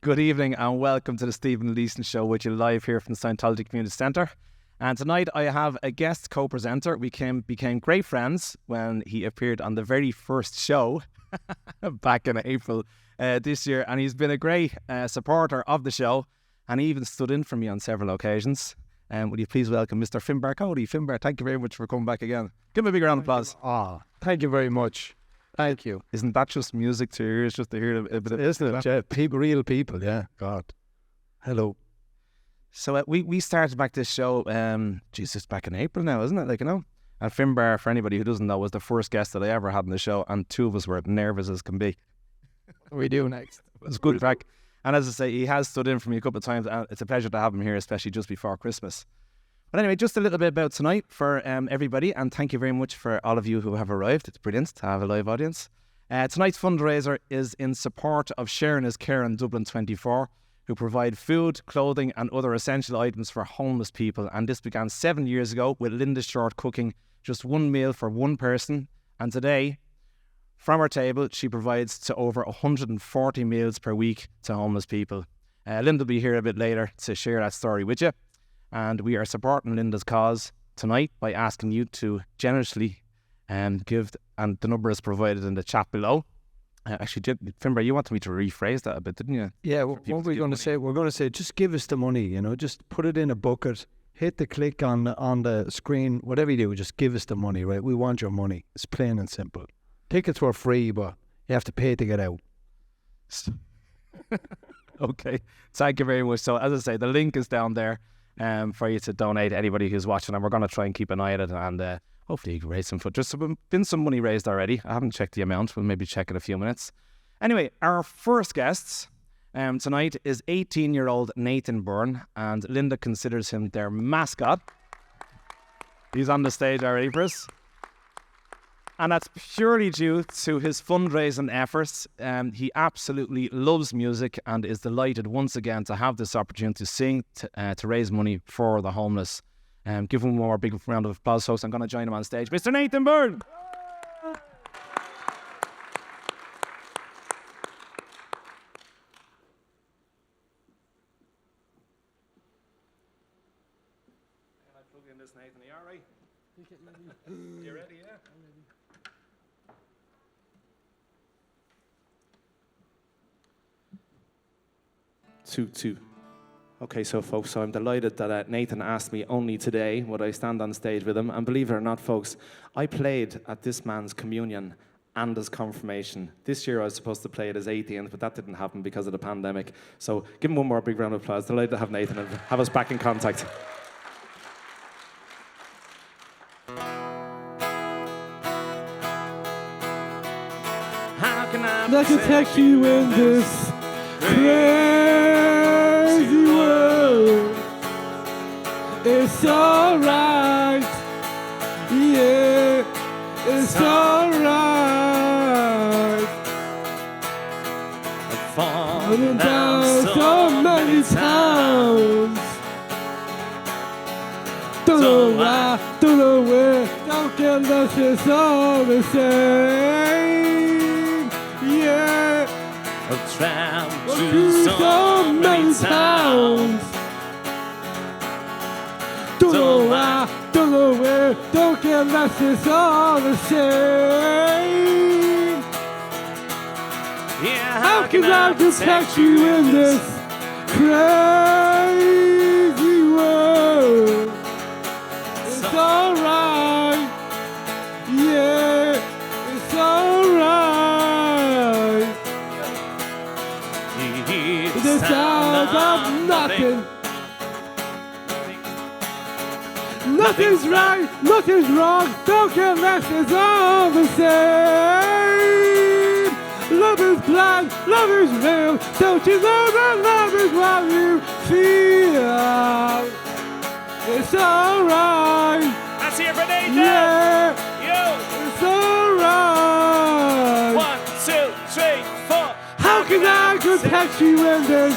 Good evening and welcome to the Stephen Leeson Show with you live here from the Scientology Community Centre. And tonight I have a guest co-presenter. We became great friends when he appeared on the very first show back in April this year. And he's been a great supporter of the show, and he even stood in for me on several occasions. Would you please welcome Mr. Finbar Coady. Finbar, thank you very much for coming back again. Give him a big round of applause. Thank you very much. Thank you. Isn't that just music to your ears, just to hear a bit of... Isn't it? Yeah, real people, yeah. God. Hello. So we started back this show, Jesus, back in April now, isn't it? And Finbar, for anybody who doesn't know, was the first guest that I ever had on the show, and two of us were nervous as can be. What do we do next? It was good crack. And as I say, he has stood in for me a couple of times, and it's a pleasure to have him here, especially just before Christmas. But anyway, just a little bit about tonight for everybody, and thank you very much for all of you who have arrived. It's brilliant to have a live audience. Tonight's fundraiser is in support of Sharing is Caring Dublin 24, who provide food, clothing and other essential items for homeless people. And this began 7 years ago with Linda Short cooking just one meal for one person. And today, from her table, she provides to over 140 meals per week to homeless people. Linda will be here a bit later to share that story with you. And we are supporting Linda's cause tonight by asking you to generously give, and the number is provided in the chat below. Actually, Finbar, you wanted me to rephrase that a bit, didn't you? Yeah, what we're going to say? We're going to say, just give us the money, just put it in a bucket, hit the click on the screen, whatever you do, just give us the money, right? We want your money. It's plain and simple. Tickets were free, but you have to pay to get out. Okay, thank you very much. So, as I say, the link is down there for you to donate, anybody who's watching, and we're going to try and keep an eye on it, and hopefully you can raise some foot. There's been some money raised already. I haven't checked the amount. We'll maybe check in a few minutes. Anyway, our first guest tonight is 18-year-old Nathan Byrne, and Linda considers him their mascot. He's on the stage already for us. And that's purely due to his fundraising efforts. He absolutely loves music and is delighted once again to have this opportunity to sing to raise money for the homeless. Give him one more big round of applause, folks. I'm going to join him on stage. Mr. Nathan Byrne. Can I plug in this, Nathan? Are you all right? You ready, yeah? I'm ready. Two. Okay, so folks, I'm delighted that Nathan asked me only today would I stand on stage with him. And believe it or not, folks, I played at this man's communion and his confirmation. This year I was supposed to play at his 18th, but that didn't happen because of the pandemic. So give him one more big round of applause. Delighted to have Nathan and have us back in contact. How can I protect you in this crazy world? It's alright, yeah, it's alright. I've fallen down so many times. Don't know why, don't know where, don't get lost, it's all the same, yeah. I've traveled through so many towns. Don't know why, don't know where, don't get lost, it's all the same. Yeah, How can I protect you in this crazy world? It's alright, yeah, it's alright. The sound of nothing. Nothing's right, nothing's wrong, don't get lost, it's all the same. Love is blind, love is real, don't you know that love is what you feel? It's alright. Let's hear for Nathan. Yeah, You. it's alright. 1, 2, 3, 4. How can I protect you in this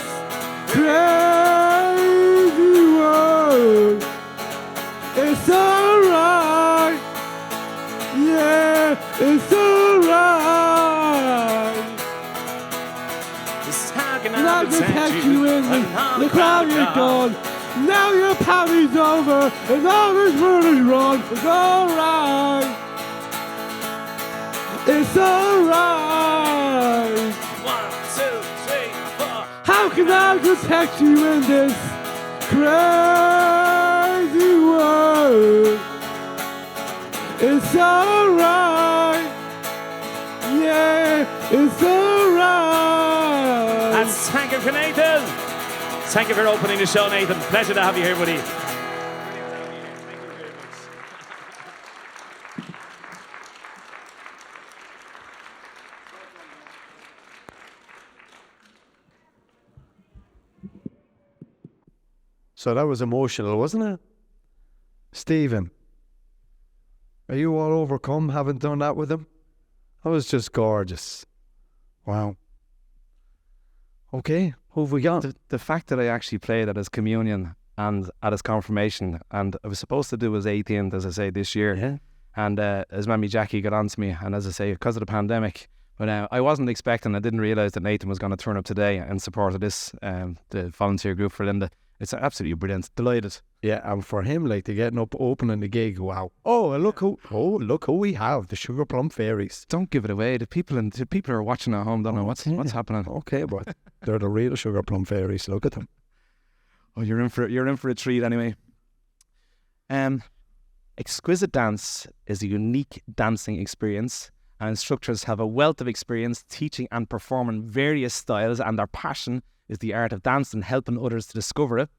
crazy world? It's alright, yeah, it's alright. Just how can I protect you in the crowd you're gone. Now your party's over and all this world is wrong. It's alright. It's alright. 1, 2, 3, 4. How can I protect you in this crazy world? It's alright. Yeah, it's alright. And thank you for Nathan. Thank you for opening the show, Nathan. Pleasure to have you here, buddy. So that was emotional, wasn't it? Stephen, are you all overcome having done that with him? That was just gorgeous. Wow. Okay, who have we got? The fact that I actually played at his communion and at his confirmation, and I was supposed to do his 18th, as I say, this year. Yeah. And his mammy Jackie got on to me, and as I say, because of the pandemic, but I wasn't expecting, I didn't realise that Nathan was going to turn up today in support of this, the volunteer group for Linda. It's absolutely brilliant. Delighted. Yeah, and for him, like, to getting up, opening the gig, wow. Oh, look who we have, the Sugar Plum Fairies. Don't give it away. The people who are watching at home don't know what's happening. Okay, but they're the real Sugar Plum Fairies. Look at them. Oh, you're in for a treat anyway. Exquisite Dance is a unique dancing experience, and instructors have a wealth of experience teaching and performing various styles, and their passion is the art of dance and helping others to discover it.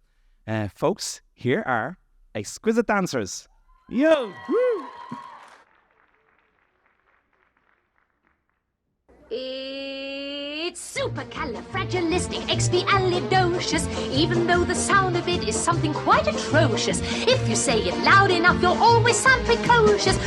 Folks, here are Exquisite Dancers. Yo! Woo! It's supercalifragilisticexpialidocious, even though the sound of it is something quite atrocious. If you say it loud enough, you'll always sound precocious.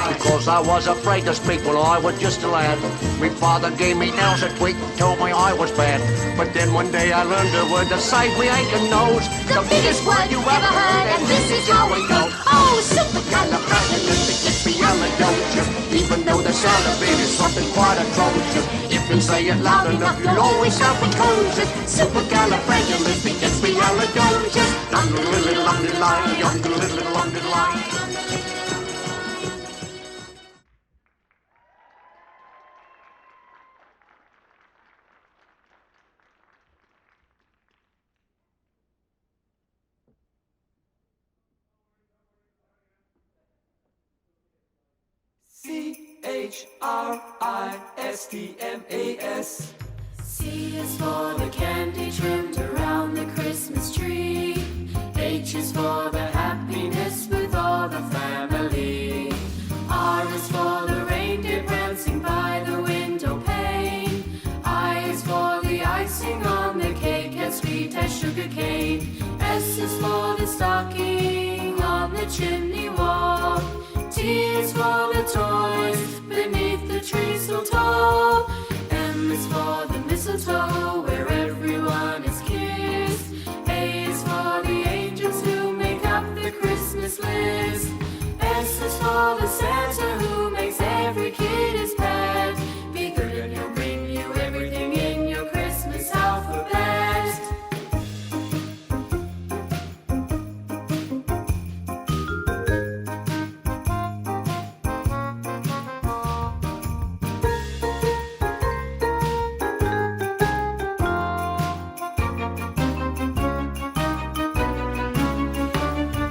Because I was afraid to speak when I was just a lad. My father gave me nails a tweak, told me I was bad. But then one day I learned a word to save me aching nose. The biggest word you ever heard, and this is how it goes. Oh, supercalifragilisticexpialidocious. Even though the sound of it is something quite atrocious. If you say it loud enough, you'll always sound precocious. Supercalifragilisticexpialidocious. CHRISTMAS. C is for the candy trimmed around the Christmas tree. H is for the happiness with all the family. R is for the reindeer prancing by the window pane. I is for the icing on the cake as sweet as sugar cane. S is for the stocking on the chimney wall. T is for the toys beneath the tree so tall. M is for the mistletoe where everyone is kissed. A is for the angels who make up the Christmas list. S is for the Santa who makes every kid his pet. Be good and he'll bring you everything in your Christmas alphabet.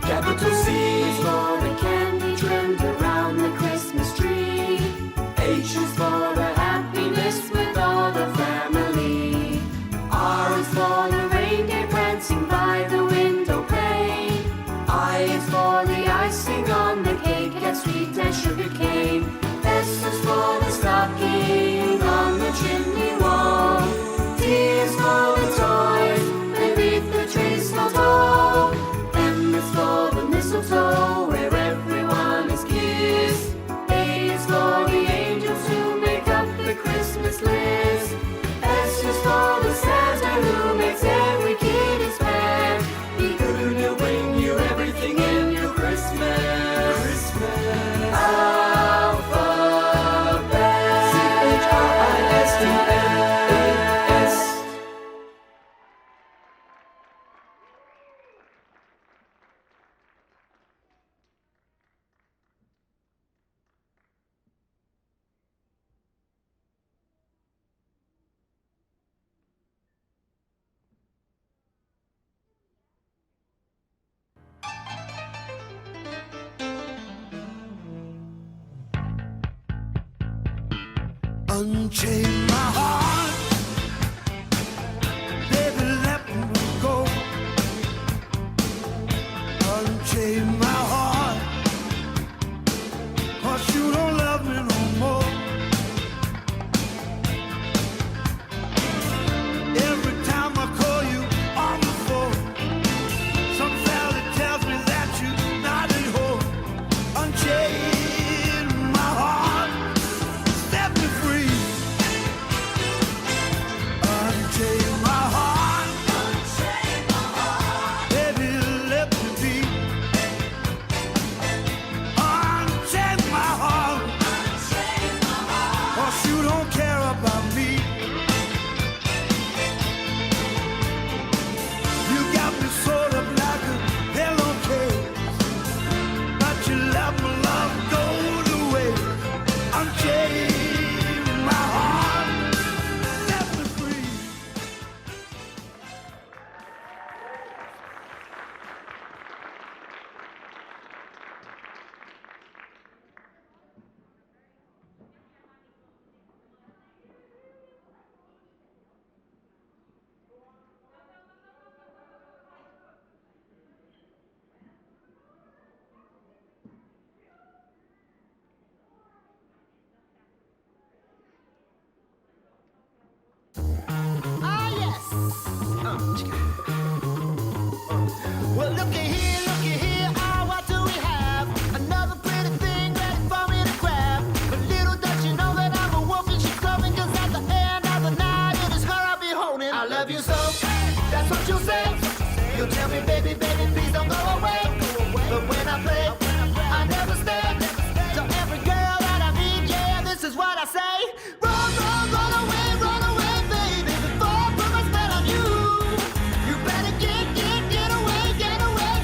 Capital C is for the candy trimmed around the unchain my heart. Baby, let me go. Unchain my heart. 'Cause you don't love me no more. Every time I call you on the phone, some fella tells me that you're not at home. Unchain my heart, set me free. Unchain my heart, baby, let me be. Unchain my heart, 'cause you don't care about me. You got me sort of like a pillowcase, but you let my love go to waste. Unchain my heart, set me free. Ah, yes. Well, looky here, ah, what do we have? Another pretty thing ready for me to grab. But little does she know that I'm a wolf and she's coming, 'cause at the end of the night, it is her I'll be holding. I love you so, that's what you'll say. You'll tell me, baby, baby, please don't go away. But when I play, I never stay. So every girl that I meet, yeah, this is what I say. Run, run away, baby, before I put my spell on you. You better get away,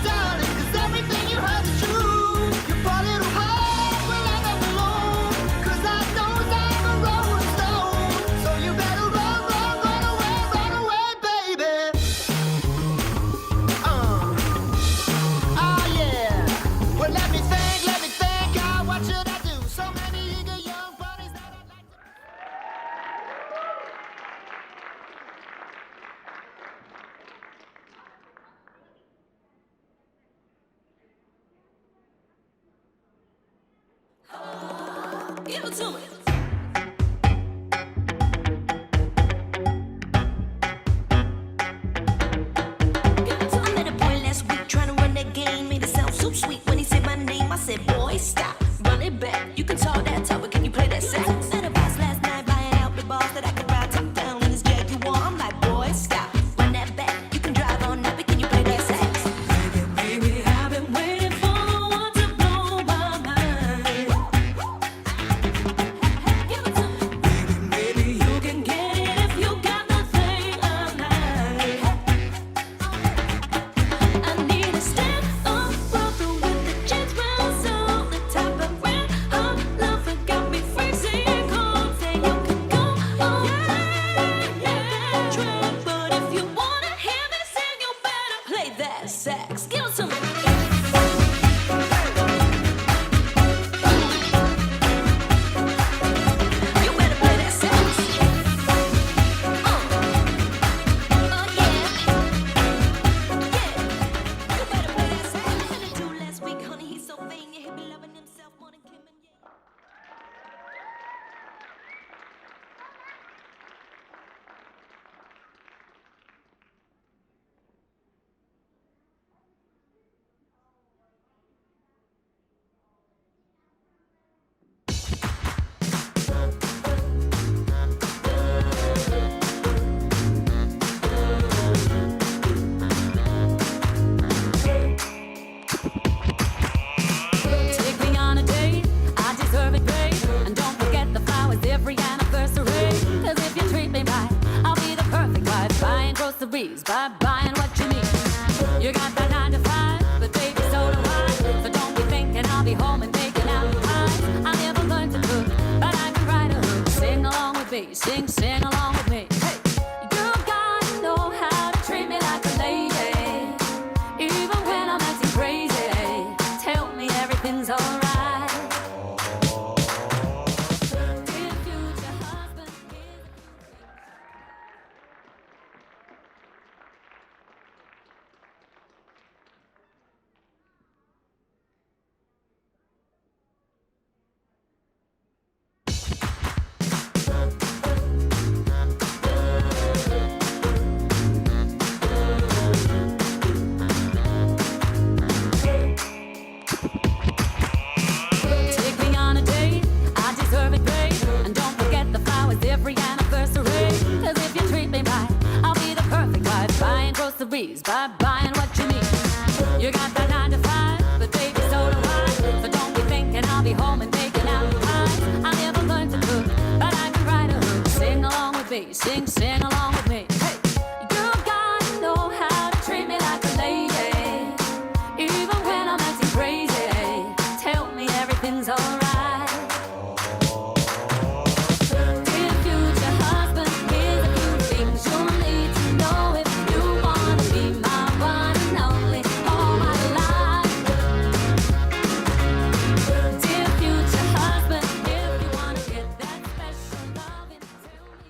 darling, 'cause everything you heard is true. You fall in heart when I don't belong, 'cause I know I'm a rolling stone. So you better run away, baby. Ah, yeah. Well, let me think, ah, what should I do? So many eager young bunnies that I'd like to... Give it to me. I met a boy last week trying to run that game. Made it sound so sweet when he said my name. I said, boy, stop, run it back. You can talk that talk, but can you play that sax? Met a boss last night buying out the balls that I could ride top down in his Jaguar. I'm like, boy, stop, run that back. You can drive on up, but can you play that sax? Baby, I've been waiting for the one to blow my mind. Give it to me. Maybe you can get it if you got the thing of night. I need a step up brother with the jeans rounds on the top of red. Love that got me freezing cold. Say you can go on that track, but if you wanna hear me sing, you better play that sax. Give it to me. You better play that sax. Yeah. You better play that sax. I had to do last week, honey. He's so vain. Yeah, he be loving himself more than Kim and Ye. Take me on a date, I deserve it great. And don't forget the flowers every anniversary. 'Cause if you treat me right, I'll be the perfect wife. Buying groceries, buying what you need. You got that 9 to 5, but baby, so do I. So don't be thinking I'll be home and making out pies. I never learned to cook, but I can write a hook. Sing along with me, sing along with me. Hey, you gotta know how to treat me like a lady. Even when I'm acting crazy, tell me everything's alright. Dear future husband. please by buying what you need. You got that 9 to 5, but baby, so do I. So don't be thinking I'll be home and making out pies. I never learned to cook, but I can write a hook. Sing along with me, sing along with me. Hey, you gotta know how to treat me like a lady, even when I'm acting crazy. Tell me everything's alright. Dear future husband, here's a few things you'll need to know if you wanna be my one and only all my life. Dear future husband, if you wanna get that special loving, tell me.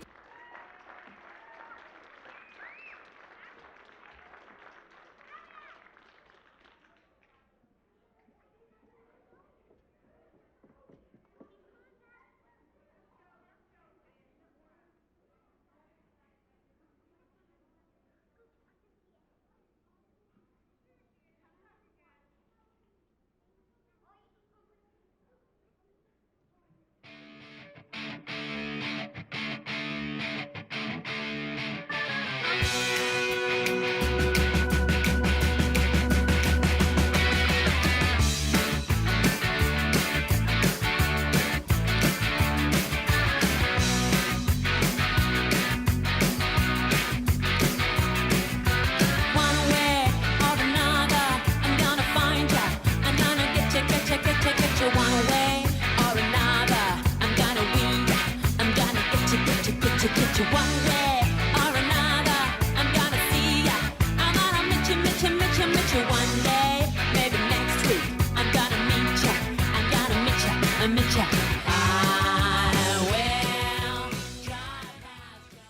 One way or another, I'm gonna find ya. I'm gonna get you one way or another. I'm gonna win ya. I'm gonna get you one way or another. I'm gonna see ya. I'm gonna meet you one day. Maybe next week. I'm gonna meet ya. I'm gonna meet ya. I will drive past ya.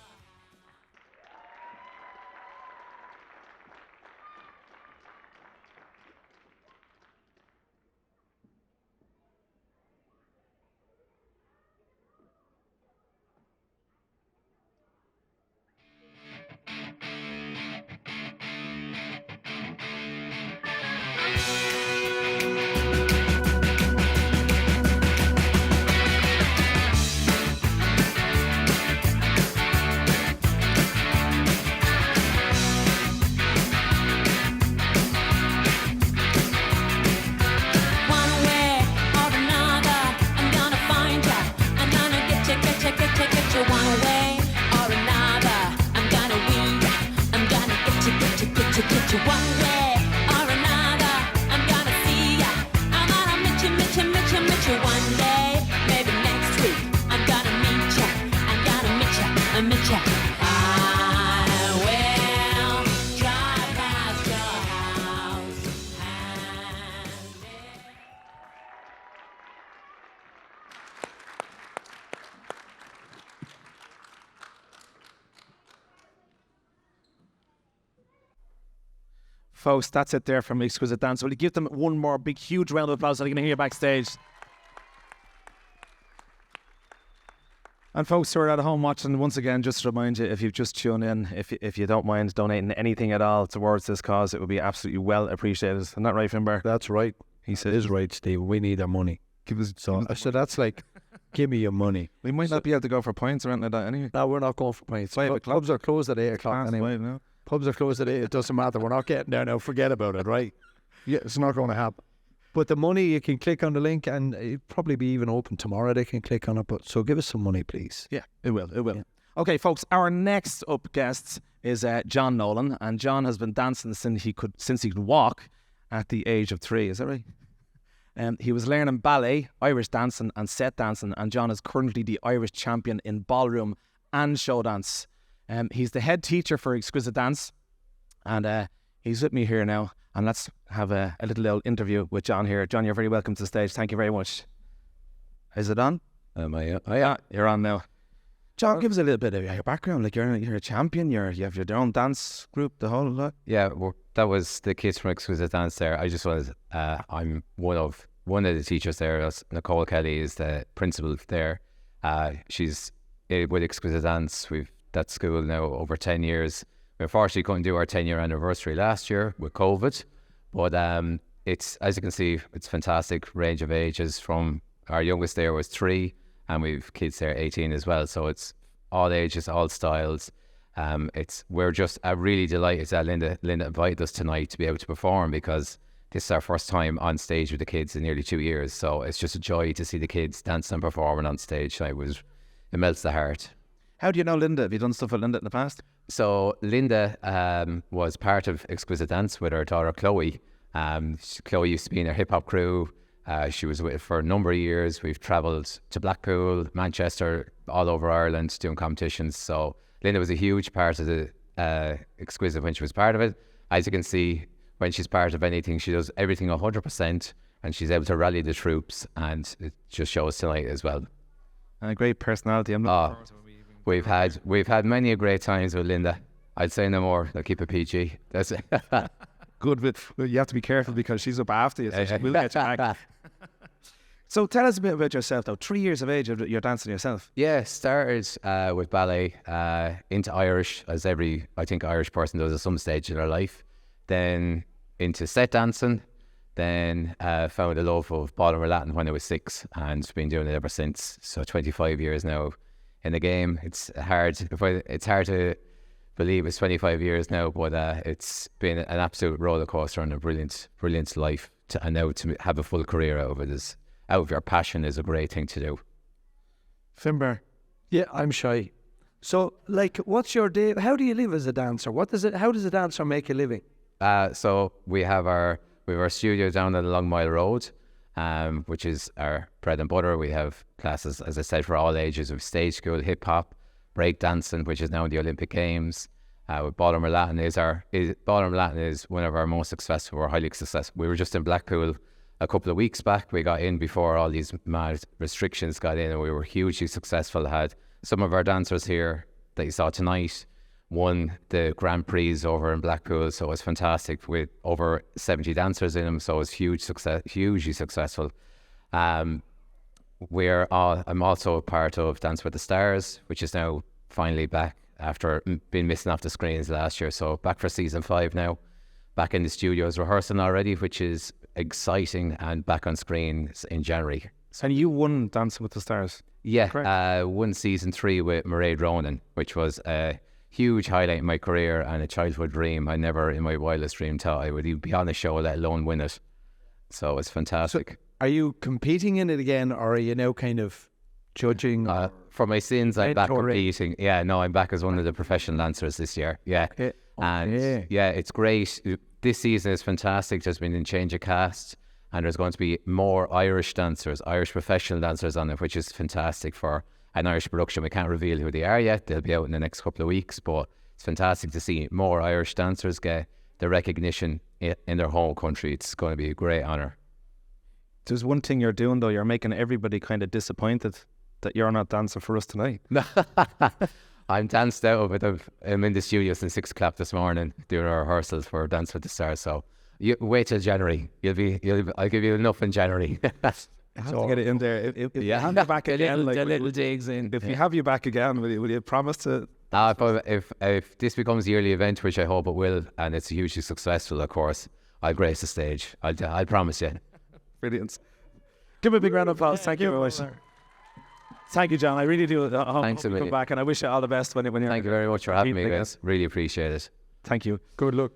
One way or another, I'm gonna find ya. I'm gonna get you one way or another. I'm gonna win ya. I'm gonna get you one way or another. I'm gonna see ya. I'm gonna meet you one day. Maybe next week. I'm gonna meet ya. I'm gonna meet ya. I will drive past your house. Folks, that's it there from Xquisite Dance. Will you give them one more big, huge round of applause so they can hear you backstage? And folks who are at home watching, once again, just to remind you, if you've just tuned in, if you don't mind donating anything at all towards this cause, it would be absolutely well appreciated. Isn't that right, Finbar? That's right. He said, It is right, Steve. We need our money. give us So I said, that's like, give me your money. We might not be able to go for points or anything like that anyway. No, we're not going for pints. 5 o'clock. Pubs are closed at 8 o'clock Past anyway. 5 now. Pubs are closed at 8. It doesn't matter. We're not getting there now. Forget about it, right? Yeah, it's not going to happen. But the money, you can click on the link and it'll probably be even open tomorrow. They can click on it. But so give us some money, please. Yeah, it will. It will. Yeah. Okay, folks, our next up guest is John Nolan. And John has been dancing since he could walk at the age of 3. Is that right? He was learning ballet, Irish dancing and set dancing, and John is currently the Irish champion in ballroom and show dance. He's the head teacher for Xquisite Dance, and he's with me here now, and let's have a little interview with John here. John, you're very welcome to the stage. Thank you very much. Is it on? Yeah. You're on now. John, give us a little bit of your background. Like you're a champion. You have your own dance group, the whole lot. Yeah, well, that was the kids from Exquisite Dance there. I just was, I'm one of the teachers there. Noel Kelly is the principal there. She's with Exquisite Dance. We've that school now over 10 years. We unfortunately couldn't do our 10-year anniversary last year with COVID, but it's, as you can see, it's fantastic range of ages. From our youngest there was 3, and we've kids there 18 as well. So it's all ages, all styles. We're just really delighted that Linda invited us tonight to be able to perform, because this is our first time on stage with the kids in nearly 2 years. So it's just a joy to see the kids dancing and performing on stage. It melts the heart. How do you know Linda? Have you done stuff with Linda in the past? So Linda was part of Xquisite Dance with her daughter Chloe. Chloe used to be in her hip hop crew. She was with it for a number of years. We've travelled to Blackpool, Manchester, all over Ireland doing competitions. So Linda was a huge part of the Xquisite when she was part of it. As you can see, when she's part of anything, she does everything 100%, and she's able to rally the troops, and it just shows tonight as well. And a great personality. I'm looking forward to it. We've had many a great times with Linda. I'd say no more. I'll keep it PG. That's it. Good, but you have to be careful because she's up after you, so she will get you back. So tell us a bit about yourself, though. 3 years of age, you're dancing yourself. Yeah, started with ballet, into Irish, as every, I think, Irish person does at some stage in their life. Then into set dancing. Then found a love of ballroom Latin when I was 6, and been doing it ever since. So 25 years now in the game. It's hard to believe it's 25 years now, but it's been an absolute roller coaster and a brilliant life. And now to have a full career out of it is, out of your passion, is a great thing to do. Finbar. Yeah, I'm shy. So, what's your day? How do you live as a dancer? How does a dancer make a living? So we have our studio down at the Long Mile Road, which is our bread and butter. We have classes, as I said, for all ages, of stage school, hip hop, break dancing, which is now in the Olympic Games. With Ballroom Latin Ballroom Latin is one of our most successful, or highly successful. We were just in Blackpool a couple of weeks back. We got in before all these mad restrictions got in, and we were hugely successful. Had some of our dancers here that you saw tonight won the Grand Prix over in Blackpool, so it was fantastic, with over 70 dancers in them. So it was hugely successful. I'm also a part of Dance with the Stars, which is now finally back after being missing off the screens last year. So back for season 5 now, back in the studios rehearsing already, which is exciting, and back on screens in January. And you won Dancing with the Stars? Yeah, won season 3 with Mairead Ronan, which was a huge highlight in my career and a childhood dream. I never in my wildest dream thought I would even be on the show, let alone win it. So it's fantastic. So are you competing in it again, or are you now kind of judging? For my sins, I'm back mentoring? competing. Yeah, no, I'm back as one of the professional dancers this year. Yeah. Okay. And yeah, it's great. This season is fantastic. There's been a change of cast, and there's going to be more Irish dancers, Irish professional dancers on it, which is fantastic for an Irish production. We can't reveal who they are yet. They'll be out in the next couple of weeks, but it's fantastic to see more Irish dancers get the recognition in their home country. It's going to be a great honour. There's one thing you're doing, though. You're making everybody kind of disappointed that you're not dancing for us tonight. I'm danced out of it. I'm in the studio since 6 o'clock this morning doing our rehearsals for Dance with the Stars. So you wait till January. I'll give you enough in January. I have to get it in there. If you have you back again, little digs in. If you have you back again, will you promise to? If this becomes a yearly event, which I hope it will, and it's hugely successful, of course, I'll grace the stage. I'll promise you. Brilliant. Give me a big round of applause. Thank you very much. Thank you, John. I really do. Thanks a hope you million. come back, and I wish you all the best when you're. Thank you very much for having me, again. guys. Really appreciate it. Thank you. Good luck.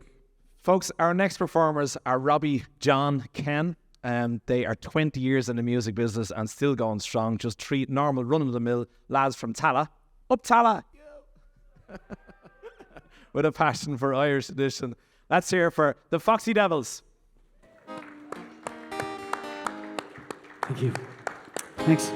Folks, our next performers are Robbie, John, Ken. They are 20 years in the music business and still going strong. Just 3 normal run-of-the-mill lads from Tala. Up Tala! With a passion for Irish tradition. Let's hear for the Foxy Devils. Thank you. Thanks.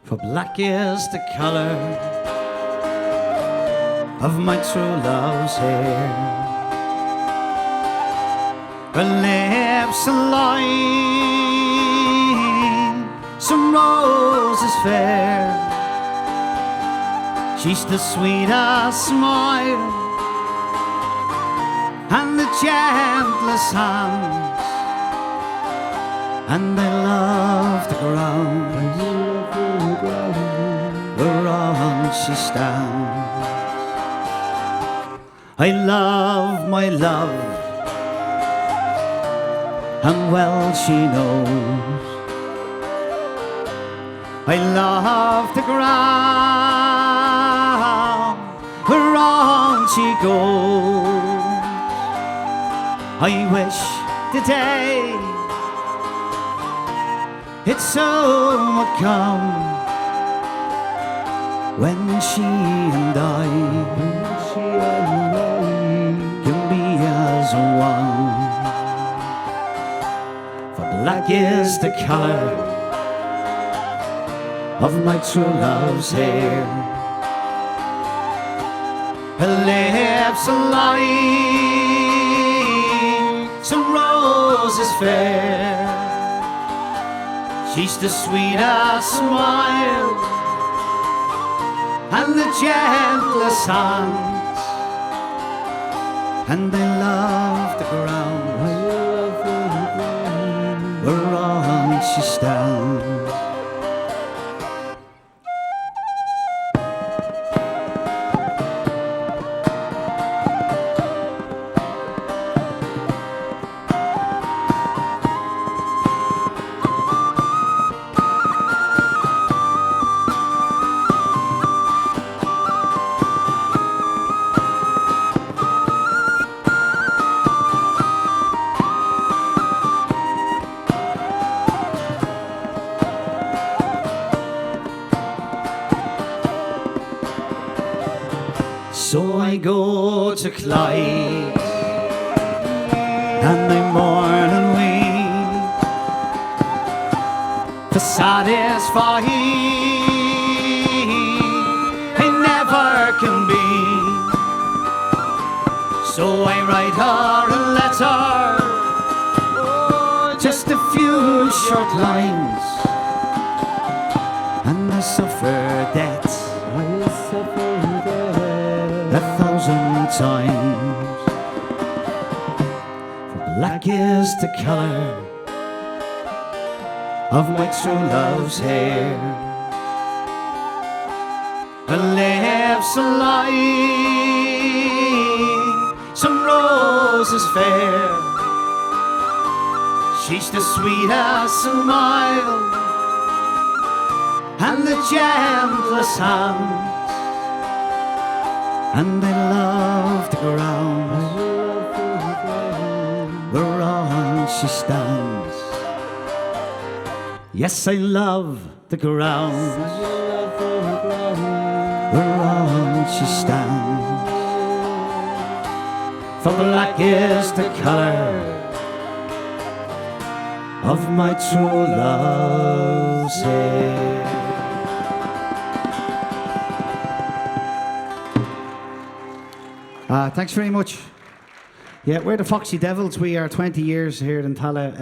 For black is the colour of my true love's hair, Her lips align, some roses fair. She's the sweetest smile and the gentlest hands, and I love the ground whereon she stands. I love my love, and well she knows. I love the ground whereon she goes. I wish the day it so would come when she and I can be as one. For black is the colour of my true love's hair. Her lips align, some roses fair. She's the sweetest smile and the gentlest hands, and I love the ground whereon she stands. So I go to Clyde and I mourn and weep to satisfy I never can be. So I write her a letter, just a few short lines, and I suffer debt a thousand times. For black is the colour of my true love's hair. Her lips align, some roses fair. She's the sweetest smile and the gentlest hand, and I love the ground whereon she stands. Yes, I love the ground whereon she stands. For black is the colour of my true love's hair. Thanks very much. Yeah, we're the Foxy Devils. We are 20 years here in Tala,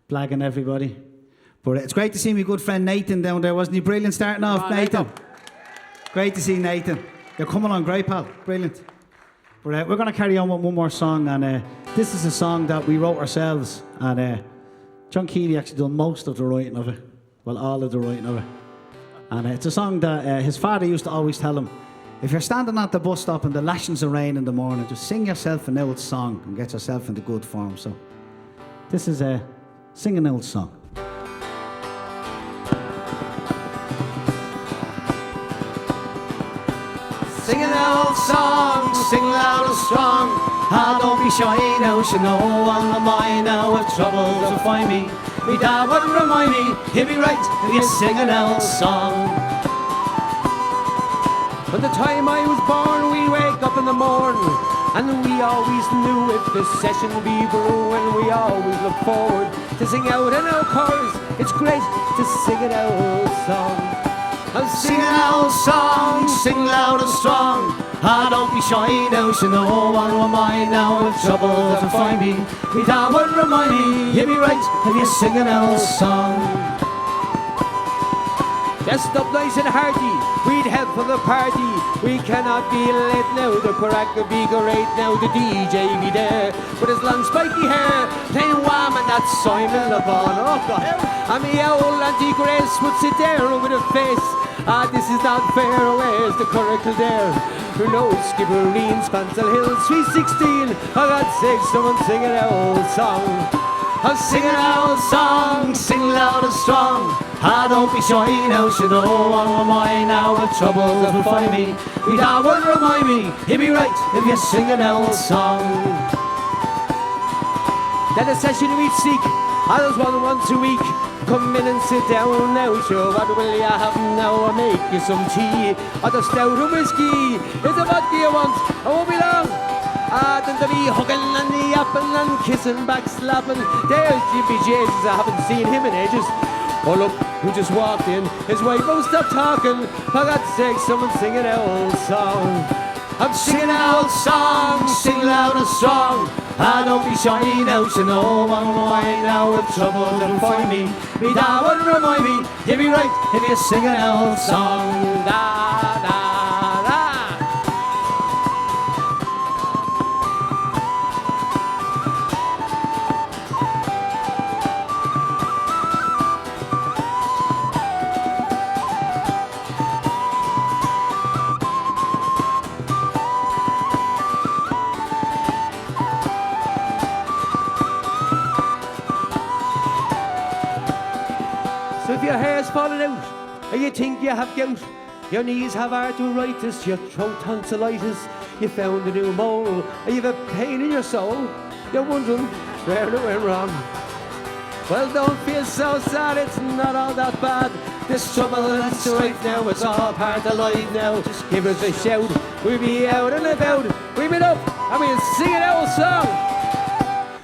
blagging everybody. But it's great to see my good friend Nathan down there. Wasn't he brilliant starting off, Nathan? Great to see Nathan. You're coming on great, pal. Brilliant. But we're going to carry on with one more song, and this is a song that we wrote ourselves, and John Keeley actually done most of the writing of it. Well, all of the writing of it. And it's a song that his father used to always tell him, if you're standing at the bus stop and the lashings of rain in the morning, just sing yourself an old song and get yourself into good form. So this is a sing an old song. Sing an old song, sing loud and strong. Ah, don't be shy now, you know on the mind now. If troubles will find me, me dad would remind me, he'll be right if you sing an old song. From the time I was born, we wake up in the morning, and we always knew if the session would be brewing. We always look forward to sing out an old chorus. It's great to sing an old song. I'm singing an old song, sing loud and strong. Ah, don't be shy now, so no one will mind now if trouble to find me. Me dad would remind me, you'd be right if you sing an old song. Just up nice and hearty, we'd head for the party. We cannot be late now, the crack will be great now. The DJ be there with his long spiky hair, playing Wham and that Simon Le Bon. Oh God! And me old Auntie Grace would sit there with a face. Ah, this is not fair, where's the curricle there? Who knows, Skibbereen, Spansel Hill, 316. For God's sake, someone sing an old song. I'm singing an old song, sing loud and strong. Ah, don't be shy now, so no one will mind now if trouble doesn't find me. Me dad would remind me, he'd be right if you sing an old song. Then a session we'd seek, I was once a week. Come in and sit down now, sure, what will you have now? I'll make you some tea, or the stout or whiskey. Is it vodka you want? I won't be long. Ah, then to be hugging and the yapping and kissing, back slapping. There's Jimmy Jesus, I haven't seen him in ages. Oh look, who just walked in, his wife won't stop talking. For God's sake, someone sing an old song. I'm singing an old song, sing loud and strong. Ah, don't be shy now, so no one will mind now if trouble doesn't find me. Me dad would remind me, you'd be right if you sing an old song. Da, da, da. So if your hair's falling out, or you think you have gout, your knees have arthritis, your throat tonsillitis, you found a new mole, or you've a pain in your soul, you're wondering where it went wrong. Well, don't feel so sad, it's not all that bad. This trouble that's right now, it's all part of life now. Just give us a shout, we'll be out and about, we'll be up, and we'll sing an old song.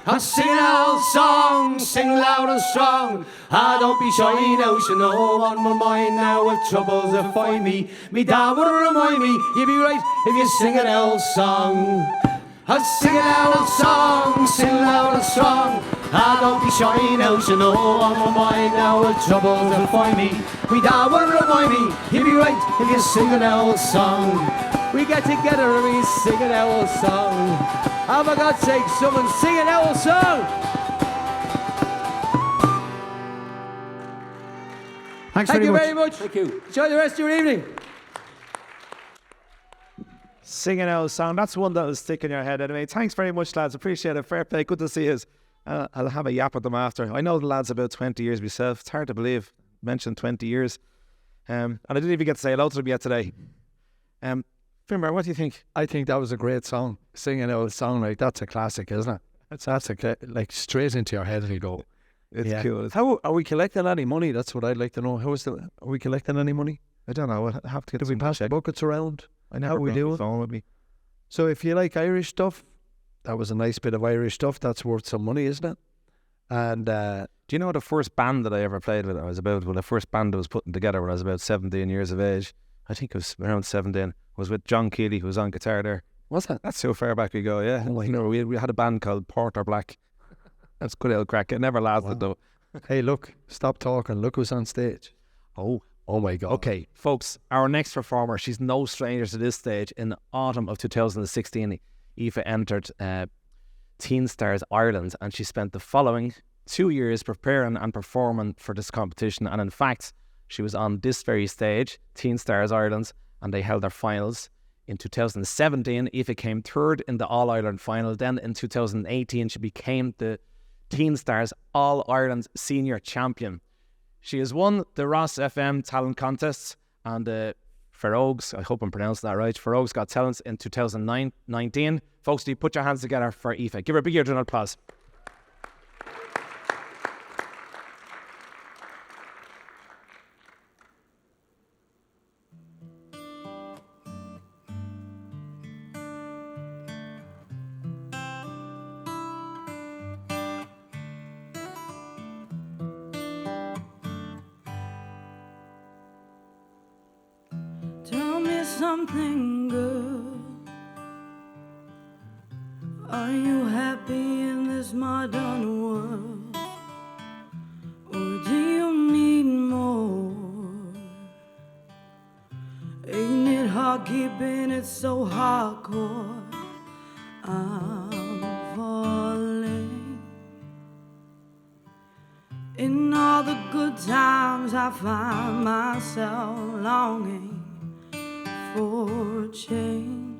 I'm singing an old song, sing loud and strong. Ah, don't be shy now, so no one will mind now if troubles will find me. Me dad would remind me, you'd be right if you sing an old song. I'm singing an old song, sing loud and strong. Ah, don't be shy now, so no one will mind now if troubles will find me. Me dad would remind me, you'd be right if you sing an old song. We get together and we sing an old song. Oh, for God's sake, someone sing an old song! Thank you very much. Thank you. Enjoy the rest of your evening. Sing an old song. That's one that will stick in your head anyway. Thanks very much, lads. Appreciate it. Fair play. Good to see you. I'll have a yap with them after. I know the lads about 20 years myself. It's hard to believe. Mentioned 20 years. And I didn't even get to say hello to them yet today. Finbar, what do you think? I think that was a great song. Singing an old song, like that's a classic, isn't it? That's like straight into your head it'll go. It's cool. How are we collecting any money? That's what I'd like to know. Are we collecting any money? I don't know. I'll have to get Do we pass the buckets around? I never we do it. Phone with me. So if you like Irish stuff, that was a nice bit of Irish stuff. That's worth some money, isn't it? And do you know the first band that I ever played with? The first band I was putting together when I was about 17 years of age. I think it was around 17. Was with John Keeley, who was on guitar there. Was that? That's so far back we go, yeah. Oh, you know, we had a band called Porter Black. That's good old crack. It never lasted though. Hey, look, stop talking. Look who's on stage. Oh my God. Okay, folks, our next performer, she's no stranger to this stage. In the autumn of 2016, Aoife entered Teen Stars Ireland, and she spent the following 2 years preparing and performing for this competition. And in fact, she was on this very stage, Teen Stars Ireland, and they held their finals. In 2017, Aoife came third in the All-Ireland final. Then in 2018, she became the Teen Stars All-Ireland Senior Champion. She has won the Ross FM Talent Contests and the Ferogues, I hope I'm pronouncing that right, Ferogues Got Talents in 2019. Folks, do you put your hands together for Aoife? Give her a big round of applause. something good. Are you happy in this modern world? Or do you need more? Ain't it hard keeping it so hardcore? I'm falling. In all the good times I find myself longing for change.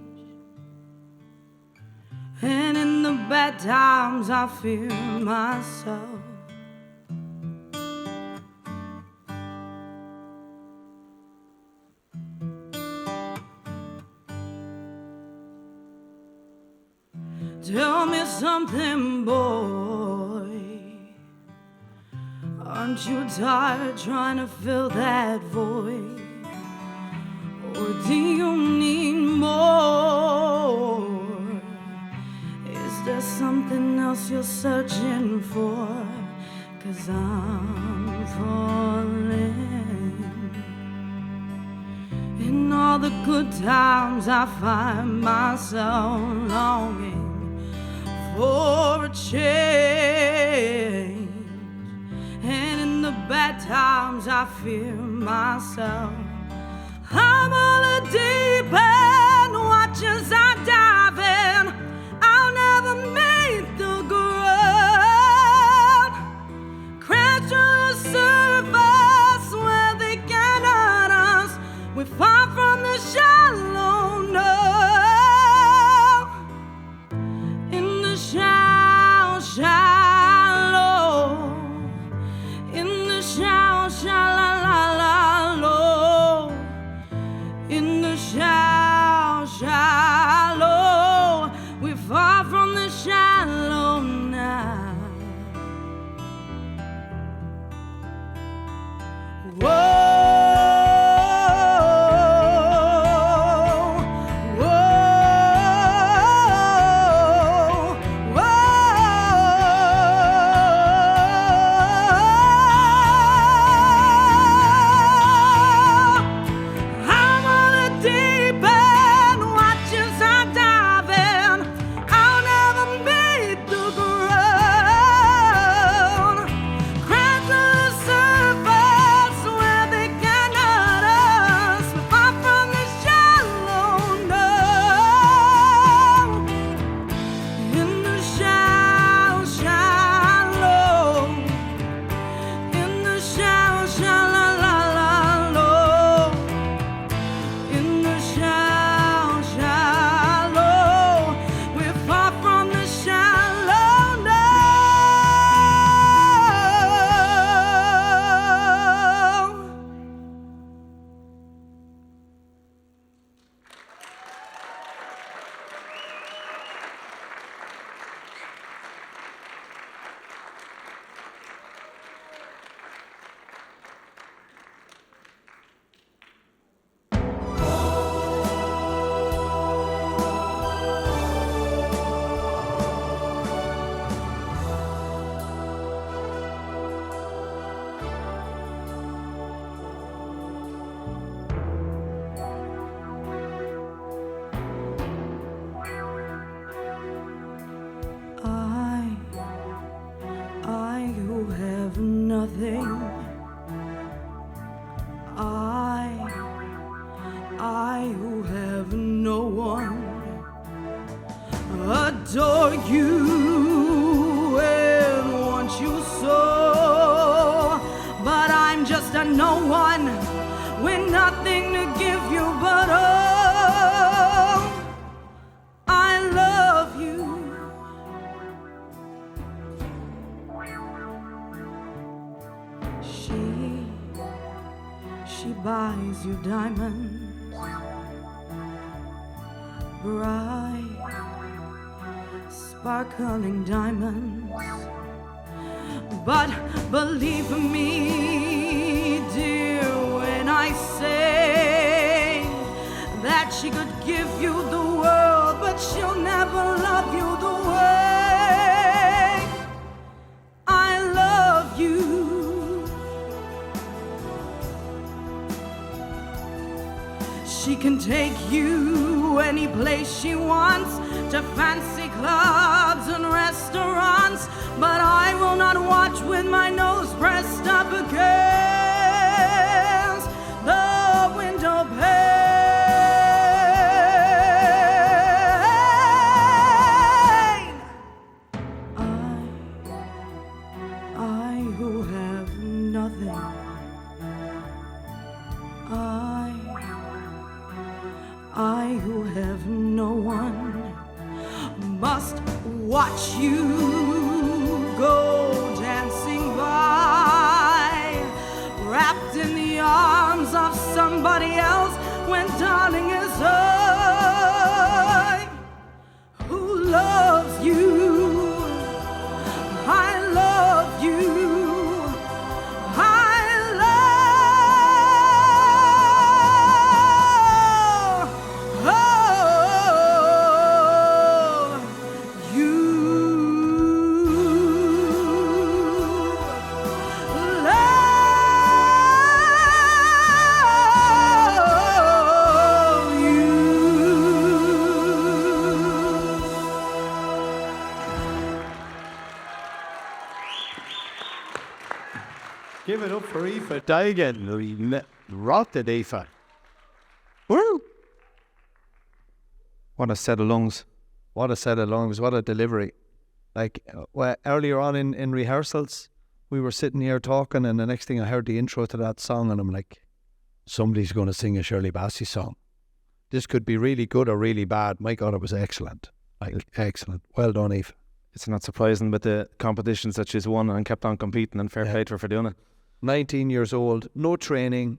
And in the bad times I fear myself. Tell me something, boy. Aren't you tired trying to fill that void? Or do you need more? Is there something else you're searching for? 'Cause I'm falling. In all the good times I find myself longing for a change. And in the bad times I fear myself. I'm on a deep end, watch as I dive in. I'll never make the ground. Crash to the surface where they can hurt us. We're far from the shallow now. In the shallow, in the shallow, in the shallow, we're far from the shallow now. Whoa. I who have no one adore you and want you so, but I'm just a no one with nothing to give you but oh, I love you. She buys you diamonds, bright, sparkling diamonds. But believe me, dear, when I say that she could give you the world, but she'll never love you the way I love you. She can take you any place she wants, to fancy clubs and restaurants, but I will not watch with my nose pressed up against the window pane. I who have nothing, I who have no one, must watch you go dancing by, wrapped in the arms of somebody else, when darling is I who loves you. I love you. Give it up for Aoife Duignan. We rocked it, Aoife. Woo! What a set of lungs. What a set of lungs. What a delivery. Like, earlier on in rehearsals, we were sitting here talking, and the next thing I heard the intro to that song, and I'm like, somebody's going to sing a Shirley Bassey song. This could be really good or really bad. My God, it was excellent. Like, excellent. Well done, Aoife. It's not surprising with the competitions that she's won and kept on competing, and fair play to her for doing it. 19 years old, no training.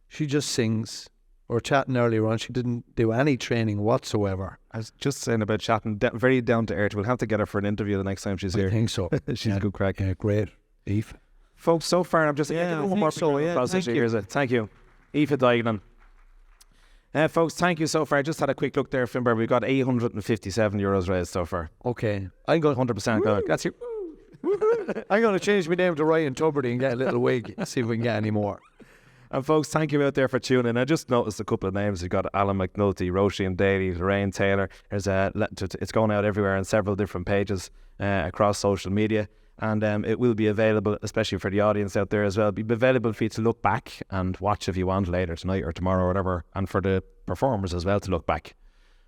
She just sings. We were chatting earlier on. She didn't do any training whatsoever. I was just saying about chatting, very down to earth. We'll have to get her for an interview the next time she's here. I think so. She's a good crack. Yeah, great. Aoife. Folks, so far I'm just one more so. Yeah, thank you. Here's it. Thank you, Aoife Duignan. Folks, thank you so far. I just had a quick look there, Finbar. We got €857 raised so far. Okay, I'm going 100% go. That's your. I'm going to change my name to Ryan Tuberty and get a little wig. See if we can get any more. And folks, thank you out there for tuning in. I just noticed a couple of names. You've got Alan McNulty, Roisin Daly, Lorraine Taylor. It's going out everywhere on several different pages across social media. And it will be available, especially for the audience out there as well. It'll be available for you to look back and watch if you want later tonight or tomorrow or whatever. And for the performers as well to look back.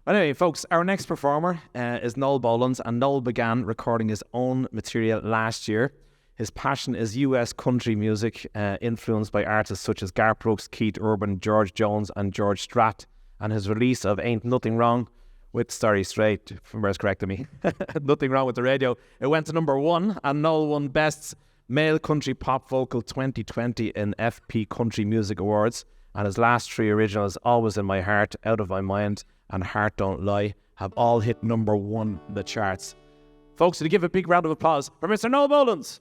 Anyway, folks, our next performer is Noel Boland, and Noel began recording his own material last year. His passion is US country music, influenced by artists such as Garth Brooks, Keith Urban, George Jones and George Strait. And his release of Ain't Nothing Wrong with Story Straight, Finbar's correcting me, Nothing Wrong with the Radio, it went to #1, and Noel won Best Male Country Pop Vocal 2020 in FP Country Music Awards. And his last 3 originals, Always in My Heart, Out of My Mind and Heart Don't Lie, have all hit #1 in the charts. Folks, to give a big round of applause for Mr. Noel Boland.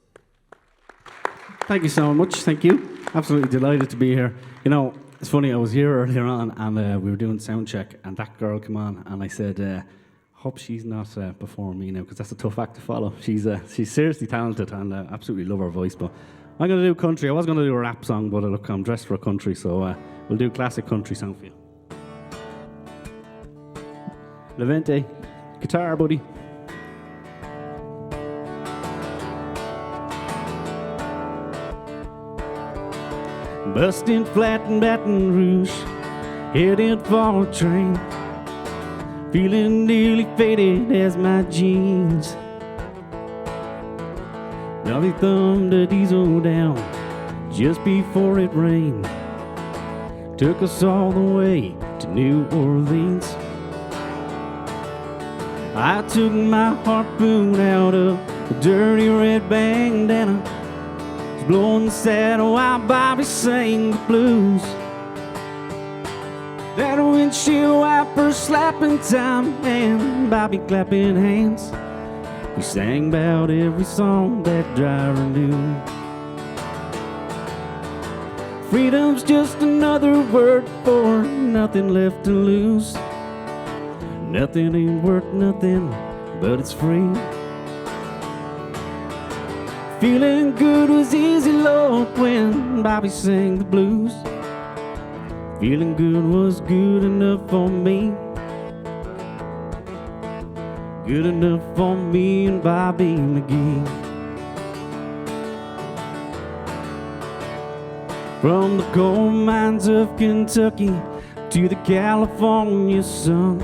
Thank you so much. Thank you. Absolutely delighted to be here. You know, it's funny, I was here earlier on and we were doing sound check and that girl came on and I said, hope she's not performing me now, because that's a tough act to follow. She's seriously talented and absolutely love her voice. But I'm going to do country. I was going to do a rap song, but look, I'm dressed for a country, so we'll do a classic country song for you. Levante, guitar, buddy. Busting flat in Baton Rouge, heading for a train, feeling nearly faded as my jeans. Now they thumbed the diesel down just before it rained, took us all the way to New Orleans. I took my harpoon out of a dirty red bandana, was blowing the saddle while Bobby sang the blues. That windshield wiper slapping time and Bobby clapping hands. We sang about every song that driver knew. Freedom's just another word for nothing left to lose. Nothing ain't worth nothing, but it's free. Feeling good was easy, Lord, when Bobby sang the blues. Feeling good was good enough for me. Good enough for me and Bobby McGee. From the coal mines of Kentucky to the California sun,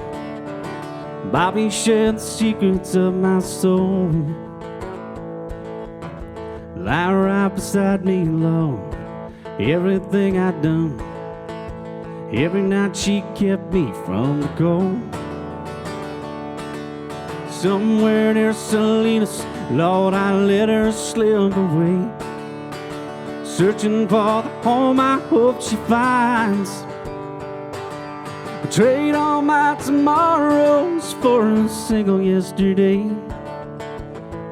Bobby shared the secrets of my soul. Lie right beside me alone, everything I'd done. Every night she kept me from the cold. Somewhere near Salinas, Lord, I let her slip away, searching for the home I hope she finds. I trade all my tomorrows for a single yesterday,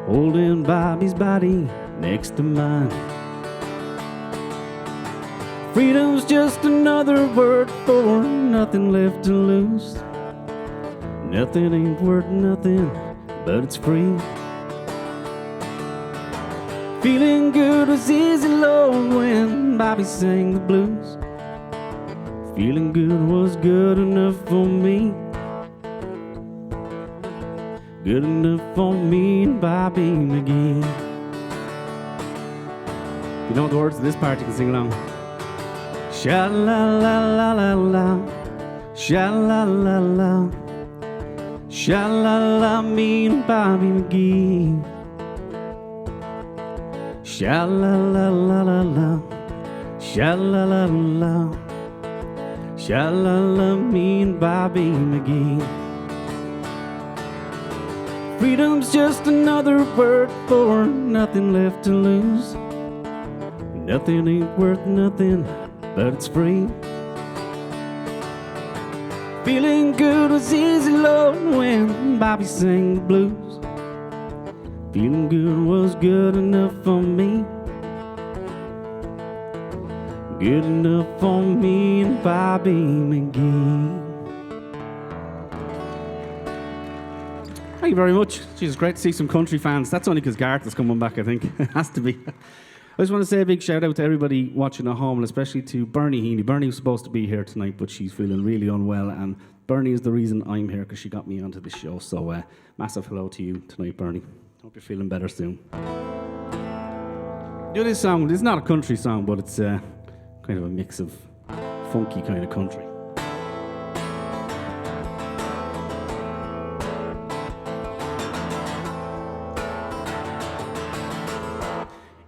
holding Bobby's body next to mine. Freedom's just another word for nothing left to lose. Nothing ain't worth nothing, but it's free. Feeling good was easy, Lord, when Bobby sang the blues. Feeling good was good enough for me. Good enough for me and Bobby McGee. If you know the words to this part, you can sing along. Sha-la-la-la-la-la, sha-la-la-la, sha-la-la, me and Bobby McGee. Sha-la-la-la-la-la, sha-la-la-la, sha-la-la, me and Bobby McGee. Freedom's just another word for nothing left to lose. Nothing ain't worth nothing, but it's free. Feeling good was easy, Lord, when Bobby sang the blues. Feeling good was good enough for me. Good enough for me and Bobby McGee. Thank you very much. Jeez, great to see some country fans. That's only because Garth is coming back, I think. It has to be. I just want to say a big shout out to everybody watching at home, and especially to Bernie Heaney. Bernie was supposed to be here tonight, but she's feeling really unwell, and Bernie is the reason I'm here because she got me onto this show. So massive hello to you tonight, Bernie. Hope you're feeling better soon. Do this song. This is not a country song, but it's kind of a mix of funky kind of country.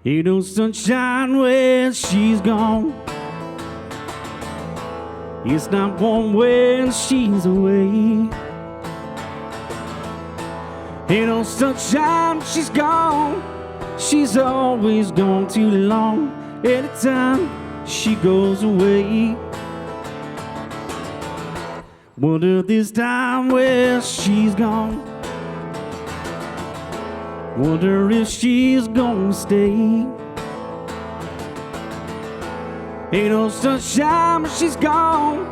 Ain't no sunshine when she's gone. It's not warm when she's away. Ain't no sunshine when she's gone. She's always gone too long. Anytime she goes away. Wonder this time where she's gone. Wonder if she's gonna stay. Ain't no sunshine when she's gone.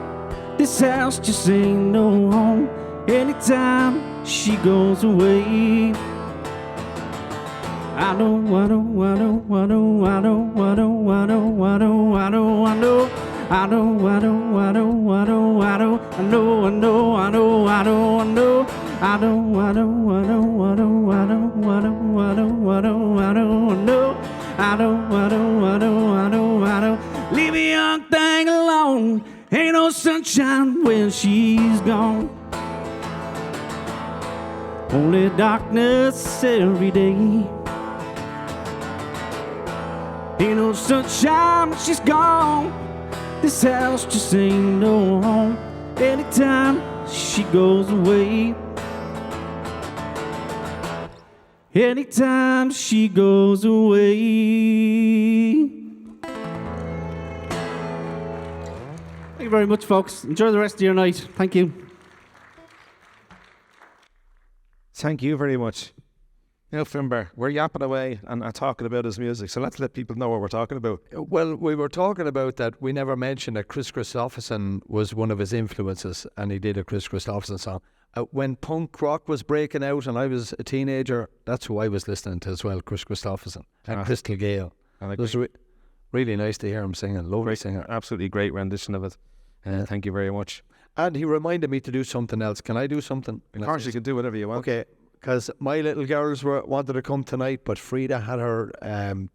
This house just ain't no home. Anytime she goes away. I know, I know, I know, I know, I know, I know, I know, I know, I know, I know. I know, I know, I know, I know, I know, I know, I know, I know, I know, I know. I know, I know, I know, I know, I know, I know, I know, I know, I know, I know. I know, I know, I know, I know, I know. Leave a young thing alone. Ain't no sunshine when she's gone. Only darkness every day. Ain't no sunshine when she's gone. This house just ain't no home. Anytime she goes away. Anytime she goes away. Thank you very much, folks. Enjoy the rest of your night. Thank you. Thank you very much. You know, Finbar, we're yapping away and talking about his music, so let's let people know what we're talking about. Well, we were talking about that. We never mentioned that Chris Christopherson was one of his influences, and he did a Chris Christopherson song. When punk rock was breaking out and I was a teenager, that's who I was listening to as well, Chris Christopherson and Crystal Gale. And it was really nice to hear him singing. Lovely singer. Absolutely great rendition of it. Thank you very much. And he reminded me to do something else. Can I do something? Of course, you can do whatever you want. Okay, because my little girls wanted to come tonight, but Frida had her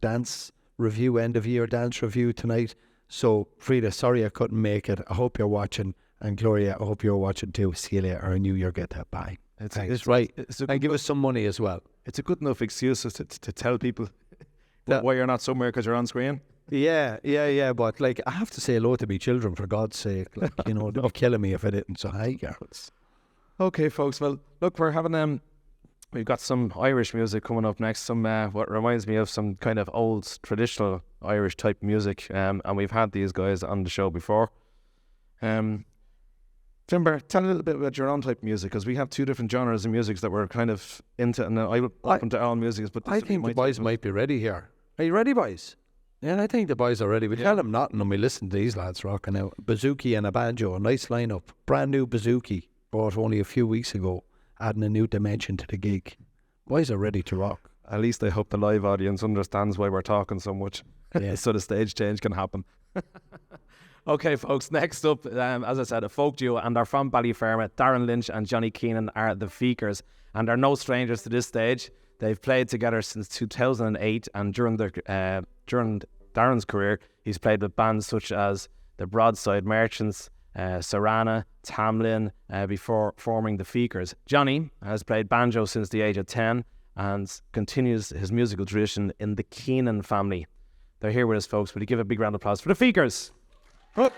dance review, end of year dance review tonight. So Frida, sorry I couldn't make it. I hope you're watching, and Gloria, I hope you're watching too. See you later. I knew you'll get that. Bye. It's right. And give us some money as well. It's a good enough excuse to tell people why you're not somewhere because you're on screen. Yeah. But like, I have to say hello to me children, for God's sake. Like, you know, they'll be killing me if I didn't. So hi, girls. Okay, folks. Well, look, we're having we've got some Irish music coming up next. Some what reminds me of some kind of old traditional Irish type music. And we've had these guys on the show before. Finbar, tell a little bit about your own type of music, because we have two different genres of music that we're kind of into, and I'm open to all music. But I think the boys might be ready here. Are you ready, boys? Yeah, I think the boys are ready. We tell them nothing and we listen to these lads rocking out. Bouzouki and a banjo, a nice lineup. Brand new Bouzouki, bought only a few weeks ago, adding a new dimension to the gig. Boys are ready to rock. At least I hope the live audience understands why we're talking so much. Yeah. So the stage change can happen. Okay, folks, next up, as I said, a folk duo, and they're from Ballyfermot. Darren Lynch and Johnny Keenan are the Feekers, and they're no strangers to this stage. They've played together since 2008, and during Darren's career, he's played with bands such as the Broadside Merchants, Sarana, Tamlin, before forming the Feekers. Johnny has played banjo since the age of 10 and continues his musical tradition in the Keenan family. They're here with us, folks. Will you give a big round of applause for the Feekers? Oh.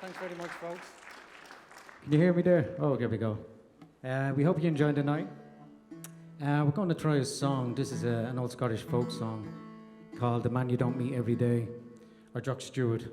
Thanks very much, folks. Can you hear me there? Oh, there we go. We hope you enjoyed the night. We're going to try a song. This is an old Scottish folk song called The Man You Don't Meet Every Day, or Jock Stewart.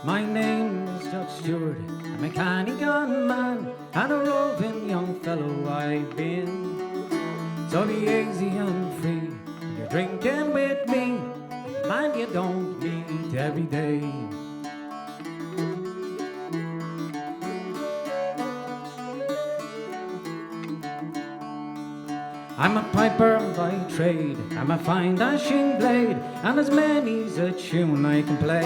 My name is Jock Stewart. I'm a canny gunman and a roving young fellow I've been. So be easy and free, you're drinking with me, man you don't meet every day. I'm a piper by trade, I'm a fine dashing blade, and as many's a tune I can play.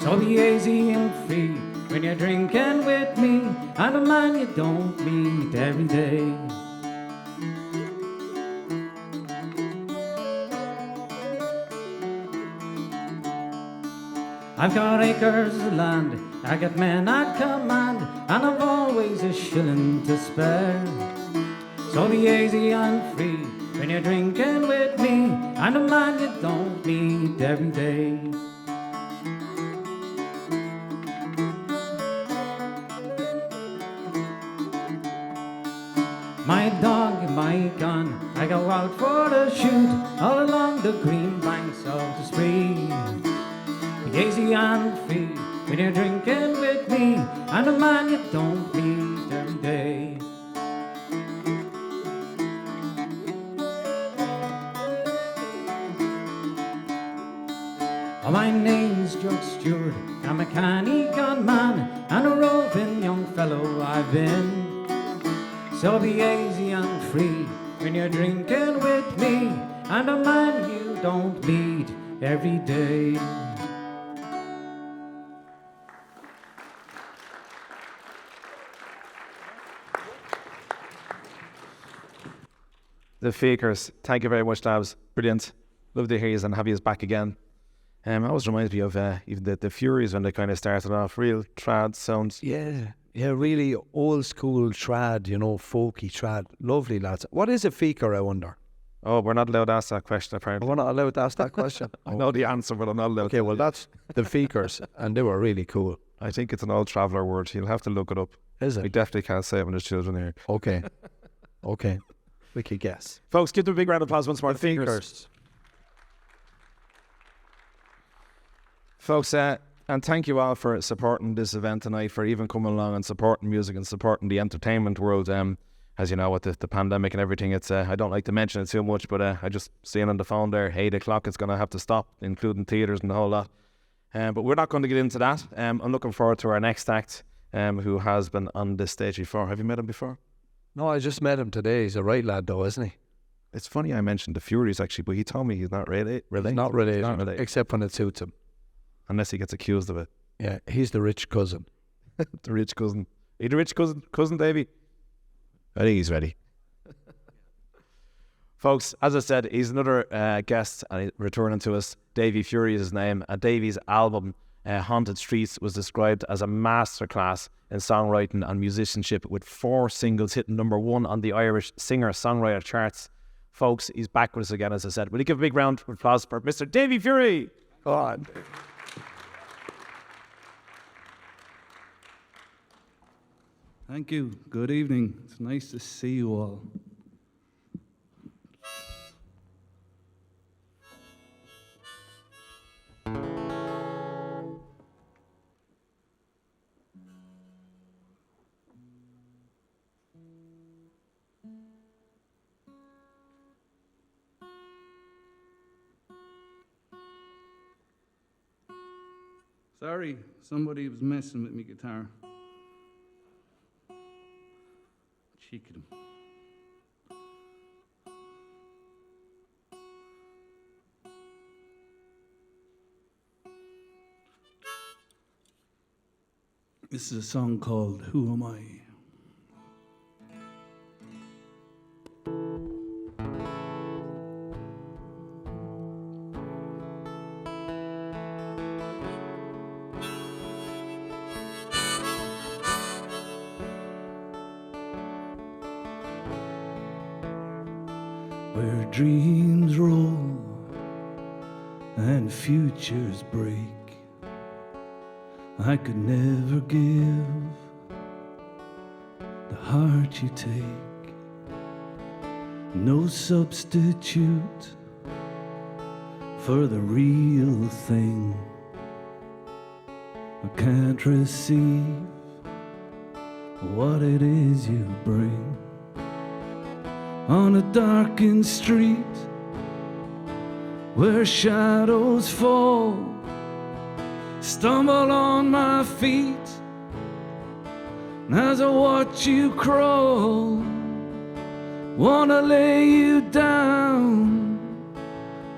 So be easy and free when you're drinking with me, and a man you don't meet every day. I've got acres of land, I got men at command, and I've always a shilling to spare. So be easy and free when you're drinking with me, and a man you don't meet every day. My dog, my gun, I go out for a shoot all along the green banks of the Spree. Be easy and free when you're drinking with me, and a man you don't meet every day. Oh, my name's Judge Stewart, I'm a canny gun man, and a roving young fellow I've been. So be easy and free when you're drinking with me, and a man you don't meet every day. The Feekers, thank you very much, lads. Brilliant. Love to hear you and have you back again. Always reminds me of even the Furies when they kind of started off. Real trad sounds. Yeah, really old school trad, you know, folky trad. Lovely lads. What is a feeker, I wonder? Oh, we're not allowed to ask that question, apparently. We're not allowed to ask that question? I know the answer, but I'm not allowed. Okay, well, that's the Feekers, and they were really cool. I think it's an old traveller word. You'll have to look it up. Is it? We definitely can't say it when there's children here. Okay. Okay. We could guess. Folks, give them a big round of applause once more. The Feekers. Folks, and thank you all for supporting this event tonight, for even coming along and supporting music and supporting the entertainment world. As you know, with the pandemic and everything, it's I don't like to mention it too much, but I just seen on the phone there, 8 o'clock, it's going to have to stop, including theatres and the whole lot. But we're not going to get into that. I'm looking forward to our next act, who has been on this stage before. Have you met him before? No, I just met him today. He's a right lad, though, isn't he? It's funny I mentioned the Furies, actually, but he told me he's not related. He's not related, except when it suits him. Unless he gets accused of it. Yeah, he's the rich cousin. The rich cousin. Are you the rich cousin, Davey? I think he's ready. Folks, as I said, he's another guest and returning to us. Davey Fury is his name. And Davey's album, Haunted Streets, was described as a masterclass in songwriting and musicianship, with 4 singles hitting #1 on the Irish singer-songwriter charts. Folks, he's back with us again, as I said. Will you give a big round of applause for Mr. Davey Fury? Go on. Thank you. Good evening. It's nice to see you all. Sorry, somebody was messing with my guitar. Cheek of them. This is a song called Who Am I? Where dreams roll and futures break, I could never give the heart you take. No substitute for the real thing. I can't receive what it is you bring. On a darkened street where shadows fall, stumble on my feet as I watch you crawl. Wanna lay you down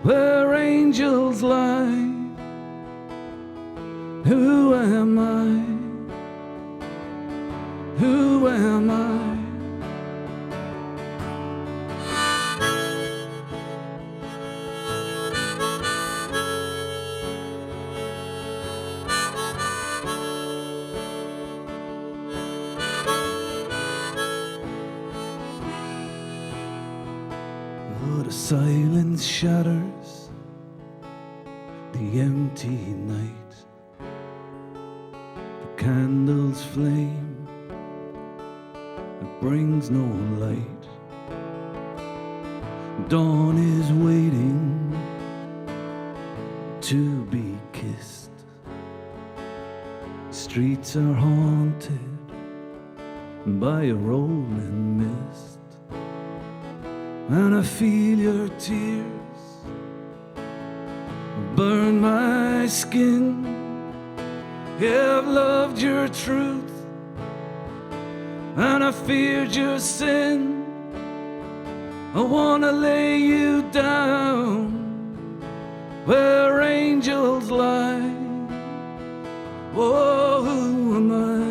where angels lie. Who am I? Who am I? silence shatters the empty night. The candle's flame, it brings no light. Dawn is waiting to be kissed. Streets are haunted by a rolling mist, and I feel your tears burn my skin. Yeah, I've loved your truth, and I feared your sin. I wanna lay you down where angels lie. Whoa, who am I?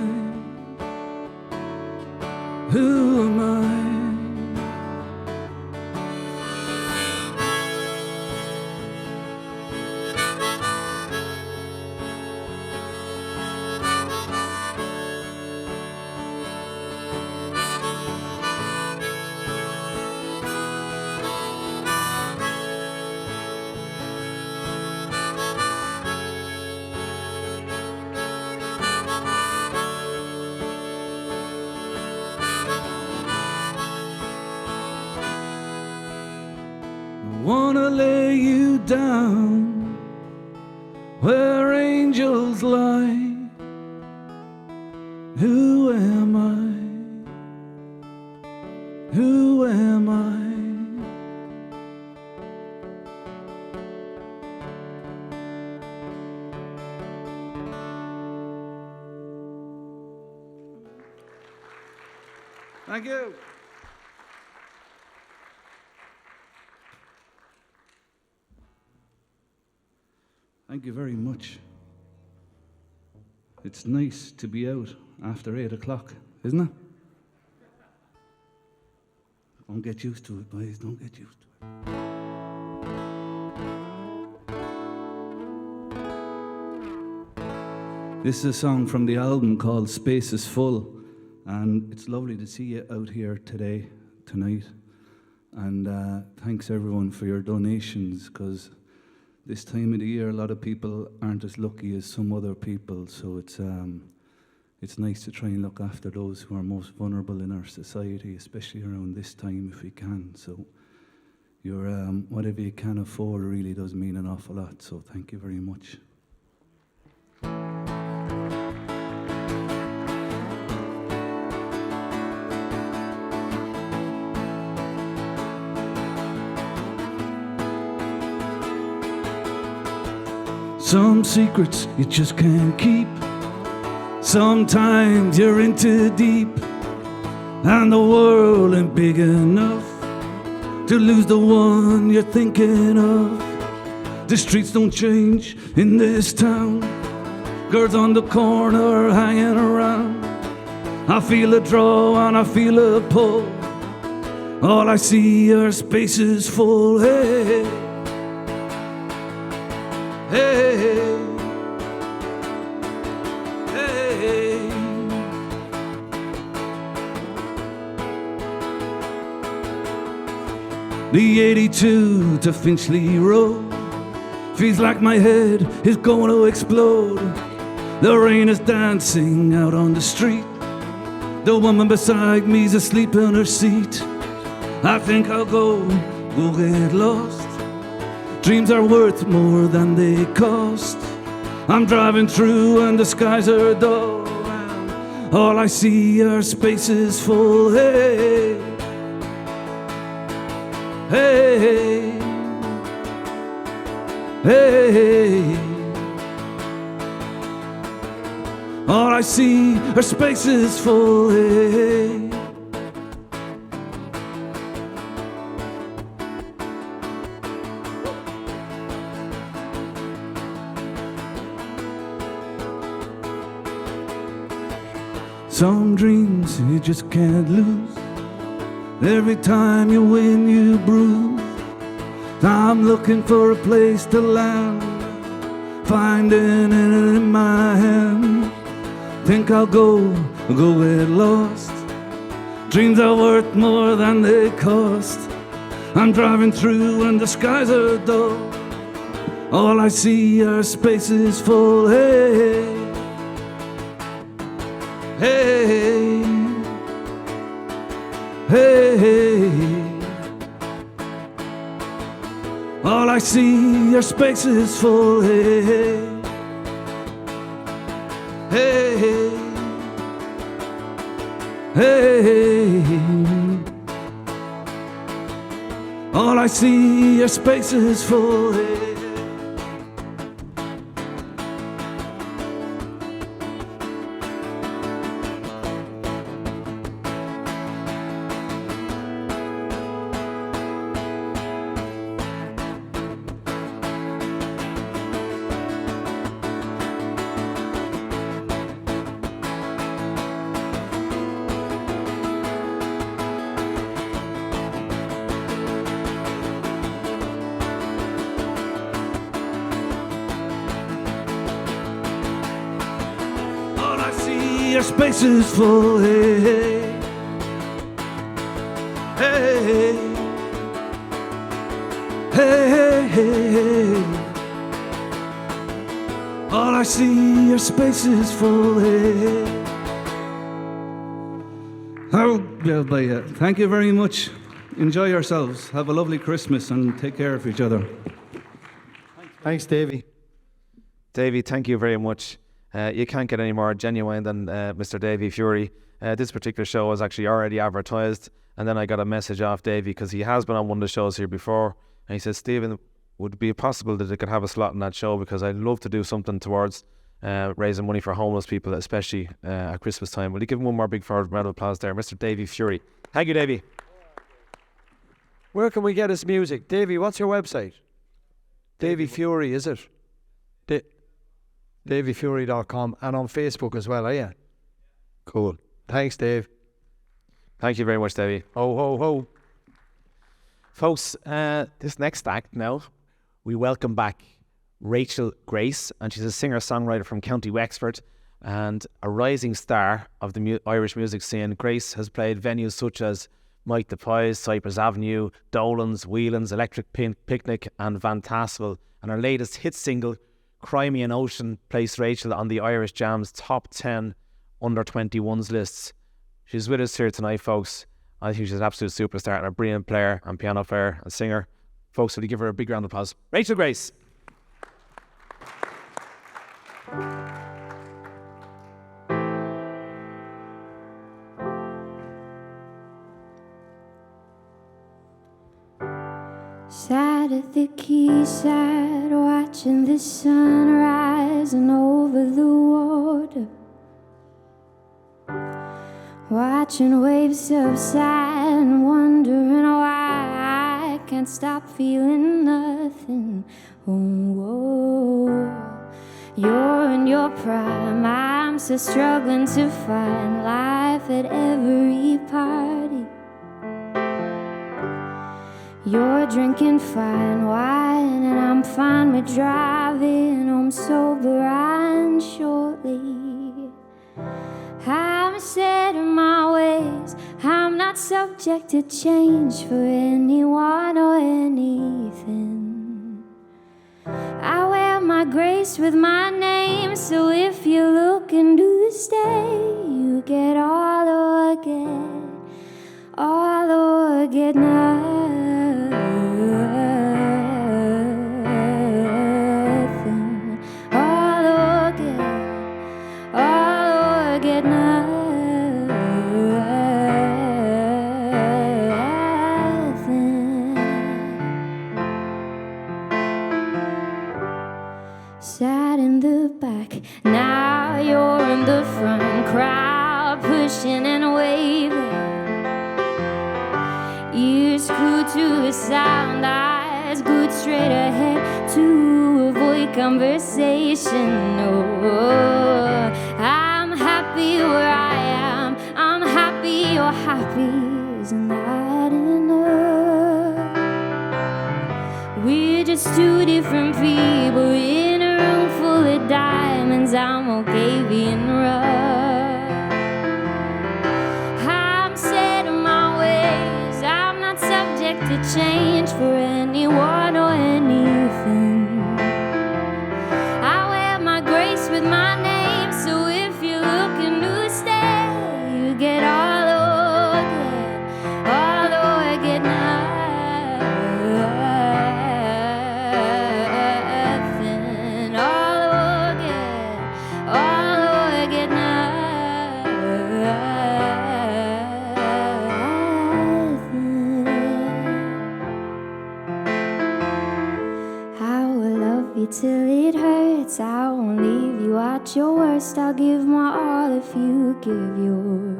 Who am I? Wanna lay you down where angels lie. Who am I? Who am I? Thank you. Thank you very much. It's nice to be out after 8 o'clock, isn't it? Don't get used to it, boys. Don't get used to it. This is a song from the album called Space is Full, and it's lovely to see you out here tonight. And thanks everyone for your donations, because this time of the year, a lot of people aren't as lucky as some other people, so it's nice to try and look after those who are most vulnerable in our society, especially around this time if we can. So your whatever you can afford really does mean an awful lot, so thank you very much. Some secrets you just can't keep. Sometimes you're in too deep, and the world ain't big enough to lose the one you're thinking of. The streets don't change in this town. Girls on the corner hanging around. I feel a draw and I feel a pull. All I see are spaces full. Hey, hey, hey. The 82 to Finchley Road feels like my head is going to explode. The rain is dancing out on the street. The woman beside me's asleep in her seat. I think I'll go get lost. Dreams are worth more than they cost. I'm driving through and the skies are dull, and all I see are spaces full. Hey, hey, hey. All I see are spaces full. Hey. Some dreams you just can't lose. Every time you win, you bruise. I'm looking for a place to land, finding it in my hand. Think I'll go get lost. Dreams are worth more than they cost. I'm driving through and the skies are dull. All I see are spaces full. Hey, hey, hey, hey. All I see are spaces full. Hey, hey, hey, hey. All I see are spaces full. Hey. Your space is full. Hey, hey, hey, hey, hey. All I see are spaces full. Hey. Thank you very much. Enjoy yourselves. Have a lovely Christmas and take care of each other. Thanks, Davey. Davey, thank you very much. You can't get any more genuine than Mr. Davey Fury. This particular show was actually already advertised, and then I got a message off Davey because he has been on one of the shows here before, and he said, Stephen, would it be possible that they could have a slot in that show, because I'd love to do something towards raising money for homeless people, especially at Christmas time. Will you give him one more big round of applause there, Mr. Davey Fury? Thank you, Davey. Where can we get his music? Davey, what's your website? Davey Fury, is it? DaveyFury.com, and on Facebook as well, are you? Cool. Thanks, Dave. Thank you very much, Davey. Ho, ho, ho. Folks, this next act now, we welcome back Rachel Grace, and she's a singer-songwriter from County Wexford and a rising star of the Irish music scene. Grace has played venues such as Mike the Pies, Cypress Avenue, Dolan's, Whelan's, Electric Picnic and Van Tassel, and her latest hit single, Cry Me an Ocean, placed Rachel on the Irish Jam's top 10 under-21s lists. She's with us here tonight, folks. I think she's an absolute superstar and a brilliant player and piano player and singer. Folks, will you give her a big round of applause? Rachel Grace. Sat at the quayside, watching the sun rising over the water, watching waves subside and wondering why I can't stop feeling nothing. Oh, you're in your prime, I'm still struggling to find life at every party. You're drinking fine wine and I'm fine with driving home sober and shortly. I'm set in my ways, I'm not subject to change for anyone or anything. I wear my grace with my name, so if you're looking to stay, you get all or get nothing. All or get nothing. Sat in the back, now you're in the front, crowd pushing and waving. Ears screwed to the sound, eyes glued straight ahead to avoid conversation. Oh, I'm happy where I am, I'm happy you're happy, isn't that enough? We're just two different people in a room full of diamonds, I'm okay being rough. I'm set in my ways, I'm not subject to change best, I'll give my all if you give yours.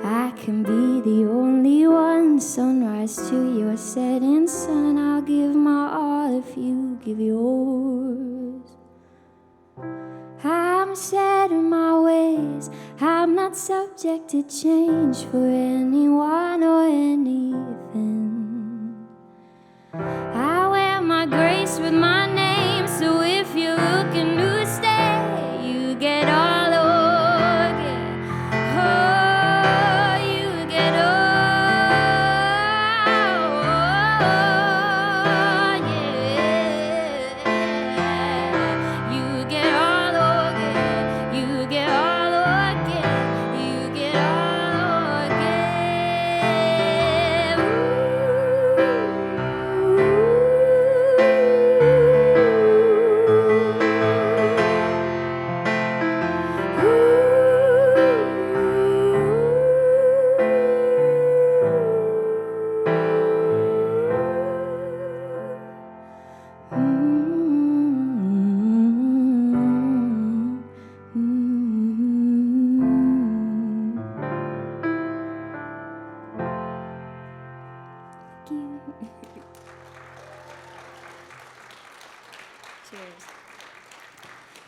I can be the only one, sunrise to your setting sun. I'll give my all if you give yours. I'm set in my ways, I'm not subject to change for anyone or anything. I wear my grace with my name, so if you're looking to stay, you get all or get oh, you get all, yeah. You get all or get, you get all or get, you get all or get.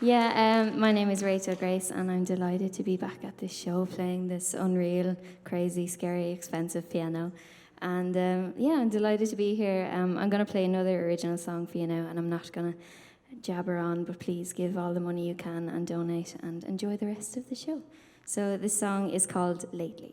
Yeah, my name is Rachel Grace, and I'm delighted to be back at this show playing this unreal, crazy, scary, expensive piano. And yeah, I'm delighted to be here. I'm going to play another original song for you now, and I'm not going to jabber on, but please give all the money you can and donate and enjoy the rest of the show. So this song is called Lately.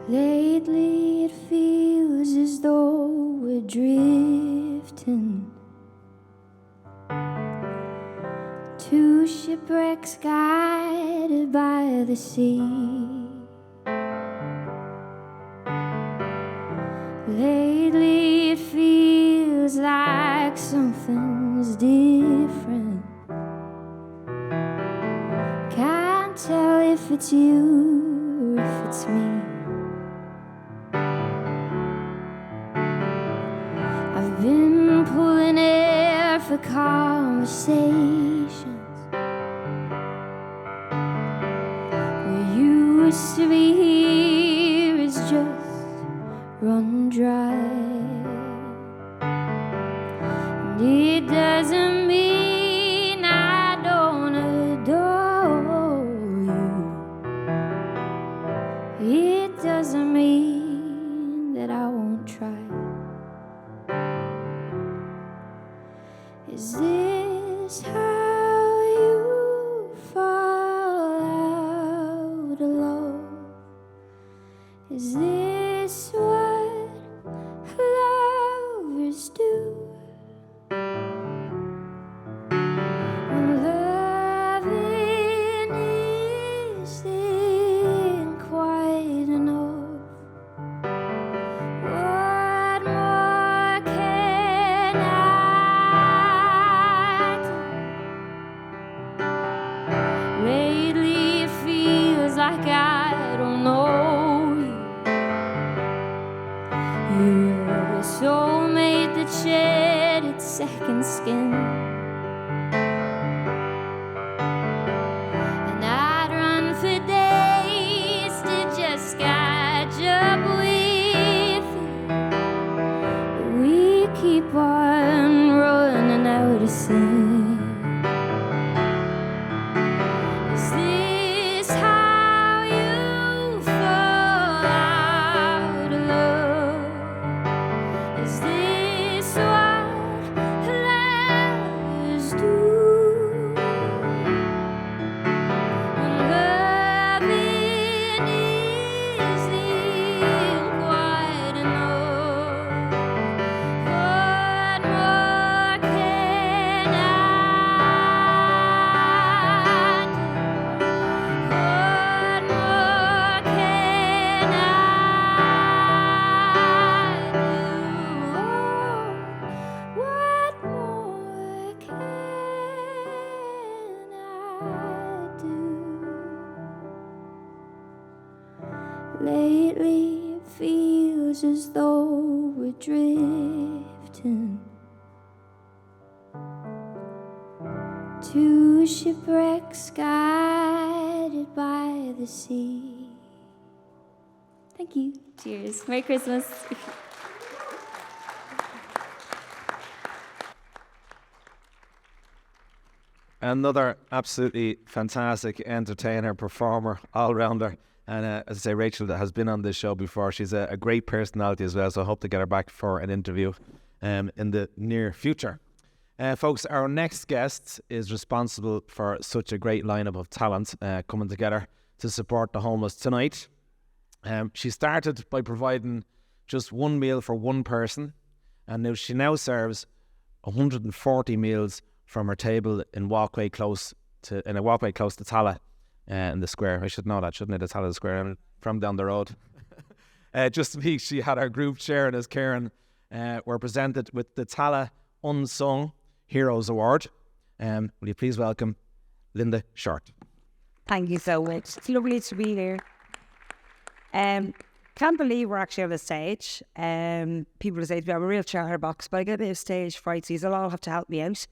Lately it feels as though we're drifting, two shipwrecks guided by the sea. Lately it feels like something's different. Can't tell if it's you or if it's me. I've been pulling air for conversations. We used to be here, it's just run dry. And it doesn't mean I don't adore you. It doesn't mean that I won't try. Is this how you fall out of love? Is this what lovers do? When loving isn't quite enough, what more can I do? Lately it feels like I don't know you. You're a soulmate that shed its second skin. And I'd run for days to just catch up with you. But we keep on running out of sin. Is this how you fall out of love? Is this what lovers do? When loving isn't quite enough, what more can I lately it feels as though we're drifting to shipwrecks guided by the sea. Thank you. Cheers. Merry Christmas. Another absolutely fantastic entertainer, performer, all-rounder. And as I say, Rachel has been on this show before. She's a great personality as well, so I hope to get her back for an interview in the near future. Folks, our next guest is responsible for such a great lineup of talent coming together to support the homeless tonight. She started by providing just one meal for one person, and she now serves 140 meals from her table in a walkway close to Tala in the square. I should know that, shouldn't I? The Tala Square. I'm from down the road. Just this week, she had our group sharing as Karen were presented with the Tala Unsung Heroes Award. Will you please welcome Linda Short? Thank you so much. It's lovely to be here. Can't believe we're actually on the stage. People say to me, I'm a real chatterbox, but I get a bit of stage fright, so you'll all have to help me out.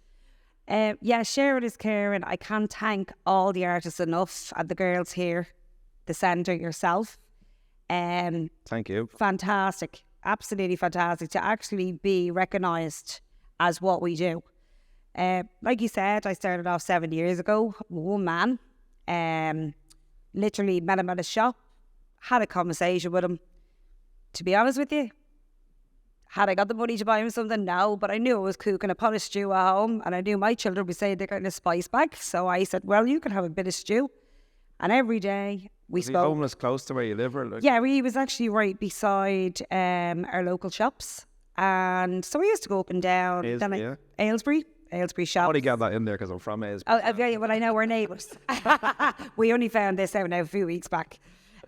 Sharon is Karen. I can't thank all the artists enough, and the girls here, the centre, yourself. Thank you. Fantastic, absolutely fantastic to actually be recognised as what we do. Like you said, I started off 7 years ago, one man. Literally met him at a shop, had a conversation with him. To be honest with you, had I got the money to buy him something? No, but I knew I was cooking a pot of stew at home, and I knew my children would say they're getting a spice bag. So I said, well, you can have a bit of stew. And every day we spoke. Was he homeless close to where you live? Or like? Yeah, he was actually right beside our local shops. And so we used to go up and down. Aylesbury shop. I only got that in there because I'm from Aylesbury. Oh, yeah, well, I know we're neighbours. We only found this out now a few weeks back.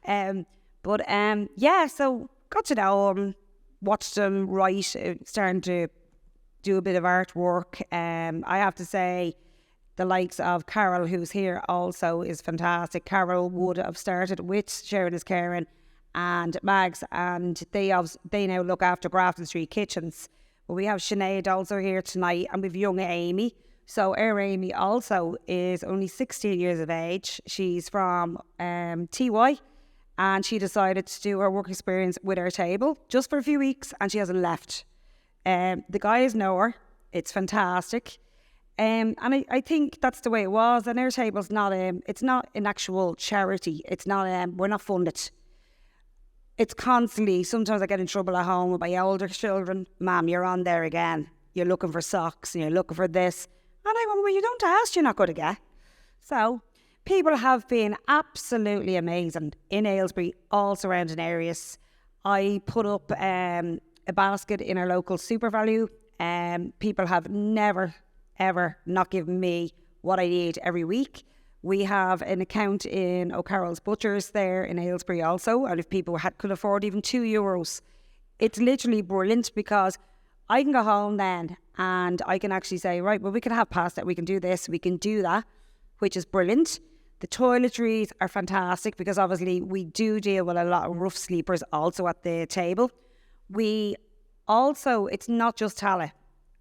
So got to know him. Watched them write, starting to do a bit of artwork. I have to say, the likes of Carol, who's here also, is fantastic. Carol would have started with Sharon is Karen and Mags, and they now look after Grafton Street Kitchens. But we have Sinead also here tonight, and we've young Amy. So our Amy also is only 16 years of age. She's from TY. And she decided to do her work experience with our table just for a few weeks, and she hasn't left. The guys know her. It's fantastic. And I think that's the way it was. And our table's not it's not an actual charity. It's not we're not funded. It's constantly, sometimes I get in trouble at home with my older children. Ma'am, you're on there again. You're looking for socks and you're looking for this. And I go, well, you don't ask, you're not going to get. So people have been absolutely amazing in Aylesbury, all surrounding areas. I put up a basket in our local Super Value. People have never, ever not given me what I need every week. We have an account in O'Carroll's Butchers there in Aylesbury also, and if people could afford even €2, it's literally brilliant because I can go home then and I can actually say, right, well, we can have pasta, we can do this, we can do that, which is brilliant. The toiletries are fantastic because obviously we do deal with a lot of rough sleepers also at the table. We also, it's not just Tala.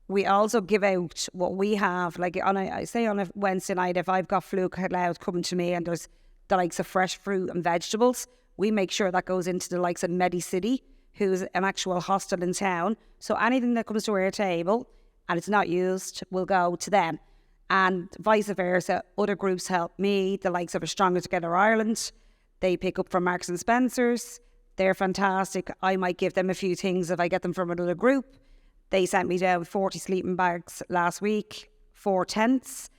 We also give out what we have, like on a Wednesday night, if I've got flu cloud coming to me and there's the likes of fresh fruit and vegetables, we make sure that goes into the likes of MediCity, who's an actual hostel in town. So anything that comes to our table and it's not used will go to them. And vice versa, other groups help me, the likes of A Stronger Together Ireland. They pick up from Marks and Spencer's. They're fantastic. I might give them a few things if I get them from another group. They sent me down 40 sleeping bags last week, 4 tents,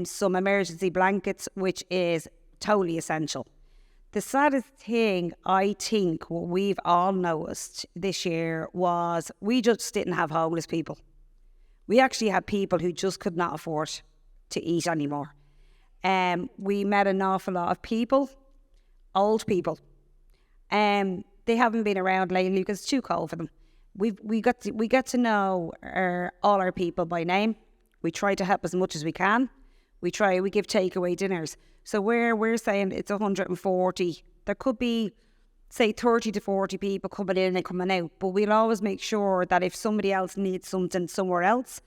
some emergency blankets, which is totally essential. The saddest thing, I think, what we've all noticed this year was we just didn't have homeless people. We actually had people who just could not afford to eat anymore. We met an awful lot of people, old people. They haven't been around lately because it's too cold for them. We get to know all our people by name. We try to help as much as we can. We give takeaway dinners. So we're saying it's 140. There could be say 30 to 40 people coming in and coming out, but we'll always make sure that if somebody else needs something somewhere else,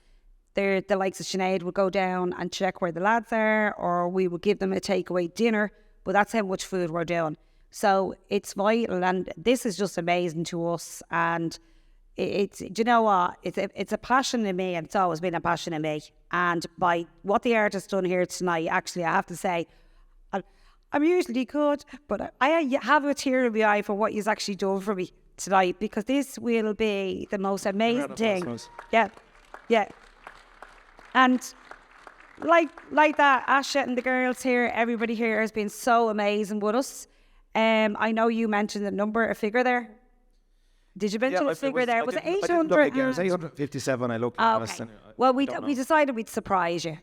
the likes of Sinead would go down and check where the lads are, or we would give them a takeaway dinner, but that's how much food we're doing. So it's vital, and this is just amazing to us. And it's, do you know what? It's a passion in me, and it's always been a passion in me. And by what the artist done here tonight, actually, I have to say, I'm usually good, but I have a tear in my eye for what you've actually done for me tonight, because this will be the most amazing thing. Yeah, yeah. And like that, Asha and the girls here, everybody here has been so amazing with us. I know you mentioned a figure there. Did you mention a figure there? Was it 800? It was 857. I looked. Okay. Well, we decided we'd surprise you.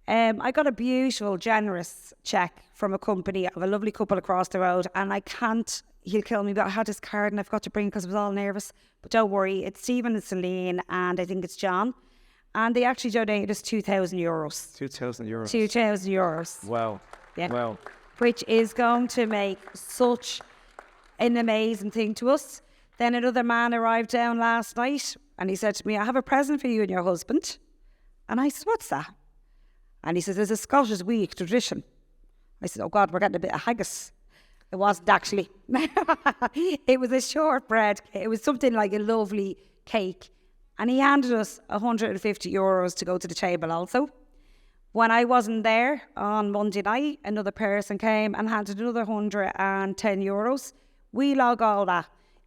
I got a beautiful, generous cheque from a company of a lovely couple across the road, and I can't. He'll kill me, but I had his card and I've got to bring it because I was all nervous. But don't worry, it's Stephen and Celine, and I think it's John, and they actually donated us €2,000. 2,000 euros. 2,000 euros. Wow. Yeah. Wow. Which is going to make such an amazing thing to us. Then another man arrived down last night and he said to me, I have a present for you and your husband. And I said, what's that? And he says, there's a Scottish week tradition. I said, oh God, we're getting a bit of haggis. It wasn't actually. It was a shortbread. It was something like a lovely cake. And he handed us €150 to go to the table also. When I wasn't there on Monday night, another person came and handed another €110. We log all that.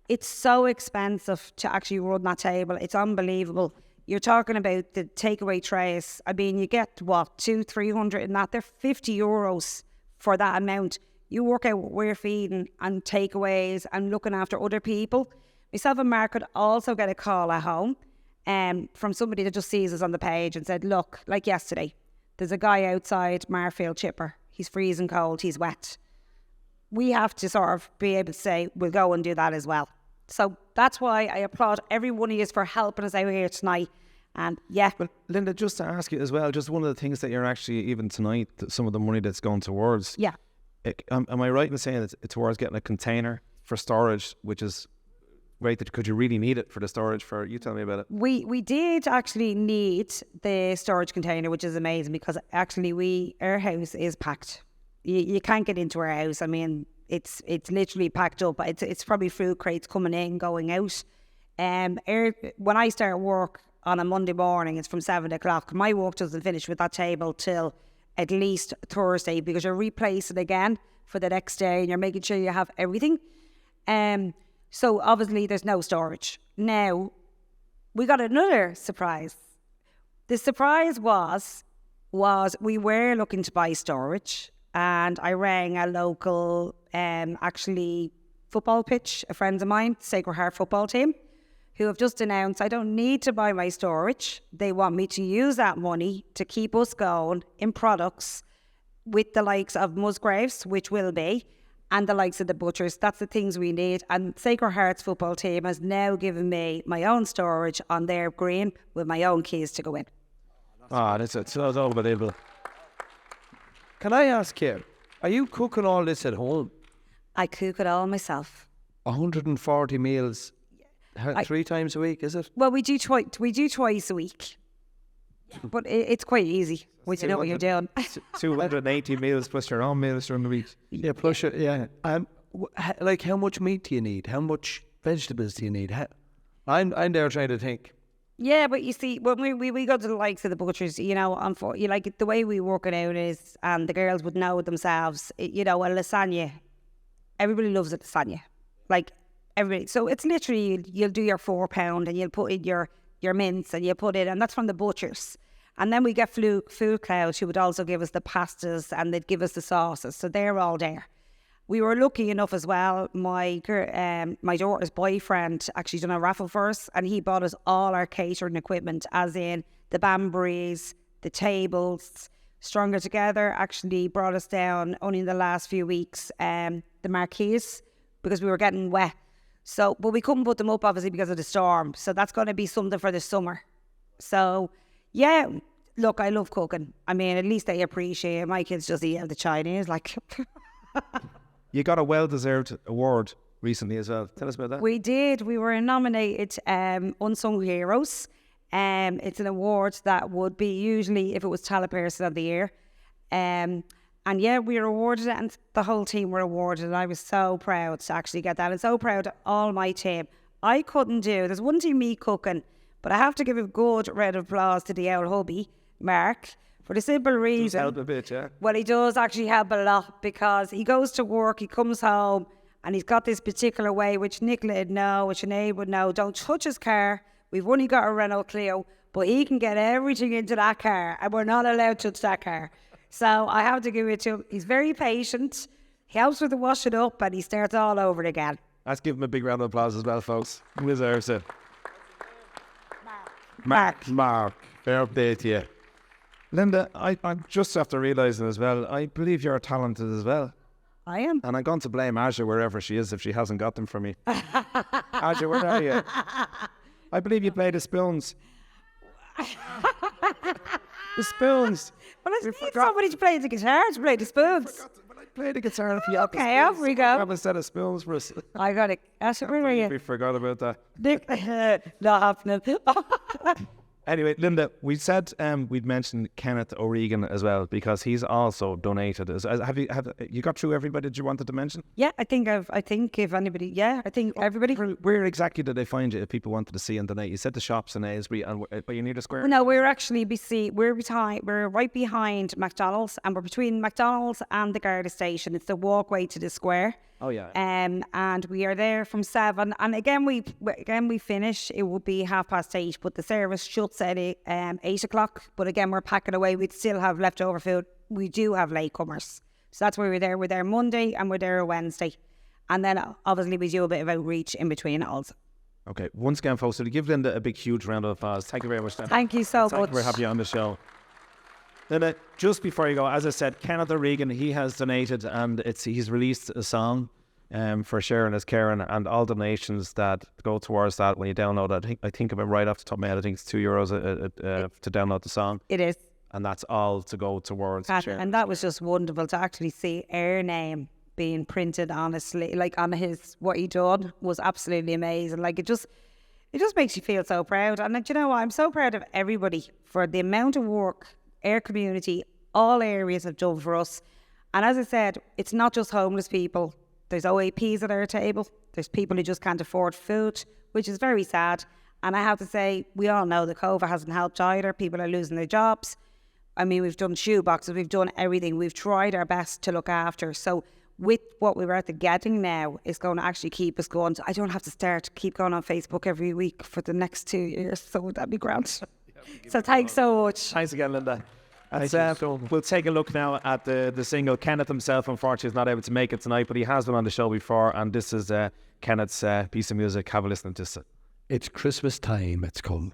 It's so expensive to actually run that table. It's unbelievable. You're talking about the takeaway trays. I mean, you get, what, 200-300 in that? They're €50 for that amount. You work out what we're feeding and takeaways and looking after other people. Myself and Mark could also get a call at home from somebody that just sees us on the page and said, look, like yesterday, there's a guy outside Marfield Chipper. He's freezing cold. He's wet. We have to sort of be able to say, we'll go and do that as well. So that's why I applaud every one of you for helping us out here tonight. And yeah. Well, Linda, just to ask you as well, just one of the things that you're actually, even tonight, some of the money that's going towards. Yeah. Am I right in saying it's towards getting a container for storage, which is great, because you really need it for the storage for, you tell me about it. We did actually need the storage container, which is amazing, because actually our house is packed. You can't get into our house. I mean, it's literally packed up. It's probably food crates coming in, going out. When I start work on a Monday morning, it's from 7 o'clock. My work doesn't finish with that table till at least Thursday, because you're replacing again for the next day and you're making sure you have everything. So obviously there's no storage. Now, we got another surprise. The surprise was we were looking to buy storage, and I rang a local actually football pitch, a friend of mine, Sacred Heart football team, who have just announced I don't need to buy my storage. They want me to use that money to keep us going in products with the likes of Musgraves, which will be, and the likes of the Butchers. That's the things we need. And Sacred Heart's football team has now given me my own storage on their green with my own keys to go in. That's unbelievable. Can I ask you, are you cooking all this at home? I cook it all myself. 140 meals, 3 times a week, is it? Well, we do twice a week, but it's quite easy once you know what you're doing. 280 meals plus your own meals during the week. Yeah, plus yeah. Like, how much meat do you need? How much vegetables do you need? I'm there trying to think. Yeah, but you see, when we go to the likes of the Butchers, you know, like the way we work it out is, and the girls would know themselves, you know, a lasagna. Everybody loves a lasagna, like everybody. So it's literally you'll do your £4 and you'll put in your mince and you put it, and that's from the Butchers. And then we get Food Cloud, who would also give us the pastas and they'd give us the sauces. So they're all there. We were lucky enough as well. My daughter's boyfriend actually done a raffle for us, and he bought us all our catering equipment, as in the bamboos, the tables. Stronger Together actually brought us down only in the last few weeks, the marquees, because we were getting wet. So, but we couldn't put them up obviously because of the storm. So that's going to be something for the summer. So, yeah, look, I love cooking. I mean, at least they appreciate it. My kids just eat out the Chinese, like. You got a well-deserved award recently as well. Tell us about that. We did. We were nominated Unsung Heroes. It's an award that would be usually if it was Talent Person of the Year. And yeah, we were awarded it, and the whole team were awarded, and I was so proud to actually get that. And so proud of all my team. I couldn't do, there's one team me cooking, but I have to give a good round of applause to the old hubby, Mark, for the simple reason. Does help a bit, yeah. Well, he does actually help a lot, because he goes to work, he comes home, and he's got this particular way, which Nicola would know, which Sinead would know, don't touch his car. We've only got a Renault Clio, but he can get everything into that car, and we're not allowed to touch that car. So I have to give it to him. He's very patient. He helps with the washing up, and he starts all over again. Let's give him a big round of applause as well, folks. Who deserves it? Mark. Mark. Fair play to you. Linda, I'm just after realising as well, I believe you're talented as well. I am. And I'm going to blame Aja wherever she is if she hasn't got them for me. Aja, where are you? I believe you play the spoons. The spoons. Well, I need somebody to play the guitar to play the spoons. Play the guitar if you have Okay, off we go. Have a set of spoons for us. I got it. Where were you? We forgot about that. Not happening. Anyway, Linda, we said we'd mention Kenneth O'Regan as well, because he's also donated. Have you got through everybody that you wanted to mention? Yeah, I think if anybody, everybody. Where exactly did they find you if people wanted to see and donate? You said the shops in Aylesbury, but you need a square. No, we're actually we're right behind McDonald's, and we're between McDonald's and the Garda station. It's the walkway to the square. Oh yeah. And we are there from 7. And again we finish. It would be 8:30, but the service shuts at 8 o'clock. But again, we're packing away. We'd still have leftover food. We do have latecomers, so that's why we're there. We're there Monday and we're there Wednesday, and then obviously we do a bit of outreach in between also. Okay, once again, folks, so to give Linda a big, huge round of applause. Thank you very much, Linda. Thank you so much. Thank you for having you on the show. Linda, just before you go, as I said, Kenneth O'Regan, he has donated, and he's released a song for sharing his caring, and all donations that go towards that when you download it. I think of it right off the top of my head. I think it's €2 to download the song. It is. And that's all to go towards sharing. And that was just wonderful to actually see our name being printed, honestly, like on what he done was absolutely amazing. Like it just makes you feel so proud. And you know what? I'm so proud of everybody for the amount of work our community, all areas have done for us. And as I said, it's not just homeless people. There's OAPs at our table. There's people who just can't afford food, which is very sad. And I have to say, we all know the COVID hasn't helped either. People are losing their jobs. I mean, we've done shoe boxes, we've done everything. We've tried our best to look after. So with what we're at the getting now, is going to actually keep us going. So I don't have to keep going on Facebook every week for the next 2 years. So that'd be grand. So thanks so much. Thanks again, Linda. We'll take a look now at the single. Kenneth himself, unfortunately, is not able to make it tonight, but he has been on the show before, and this is Kenneth's piece of music. Have a listen to this. It's Christmas time, it's come.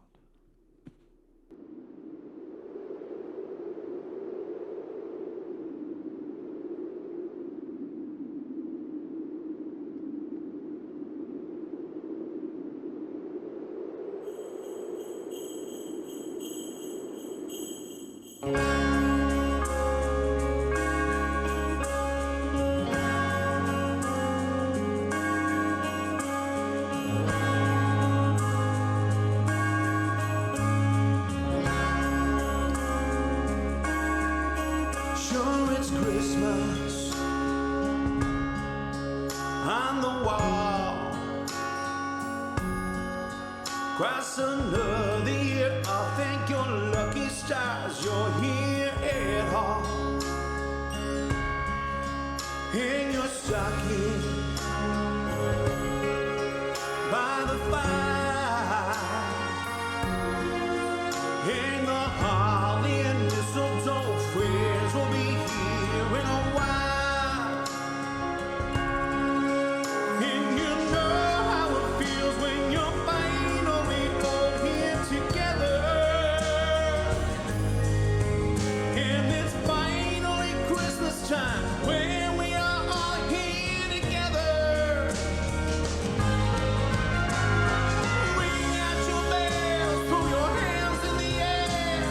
Sure, it's Christmas on the wall. Across another year, I thank your lucky stars you're here at home. In your stocking by the fire, in the holly and mistletoe, friends will be here in a while. And you know how it feels when you're finally all here together. And it's finally Christmas time when we are all here together. Ring out your bells, throw your hands in the air.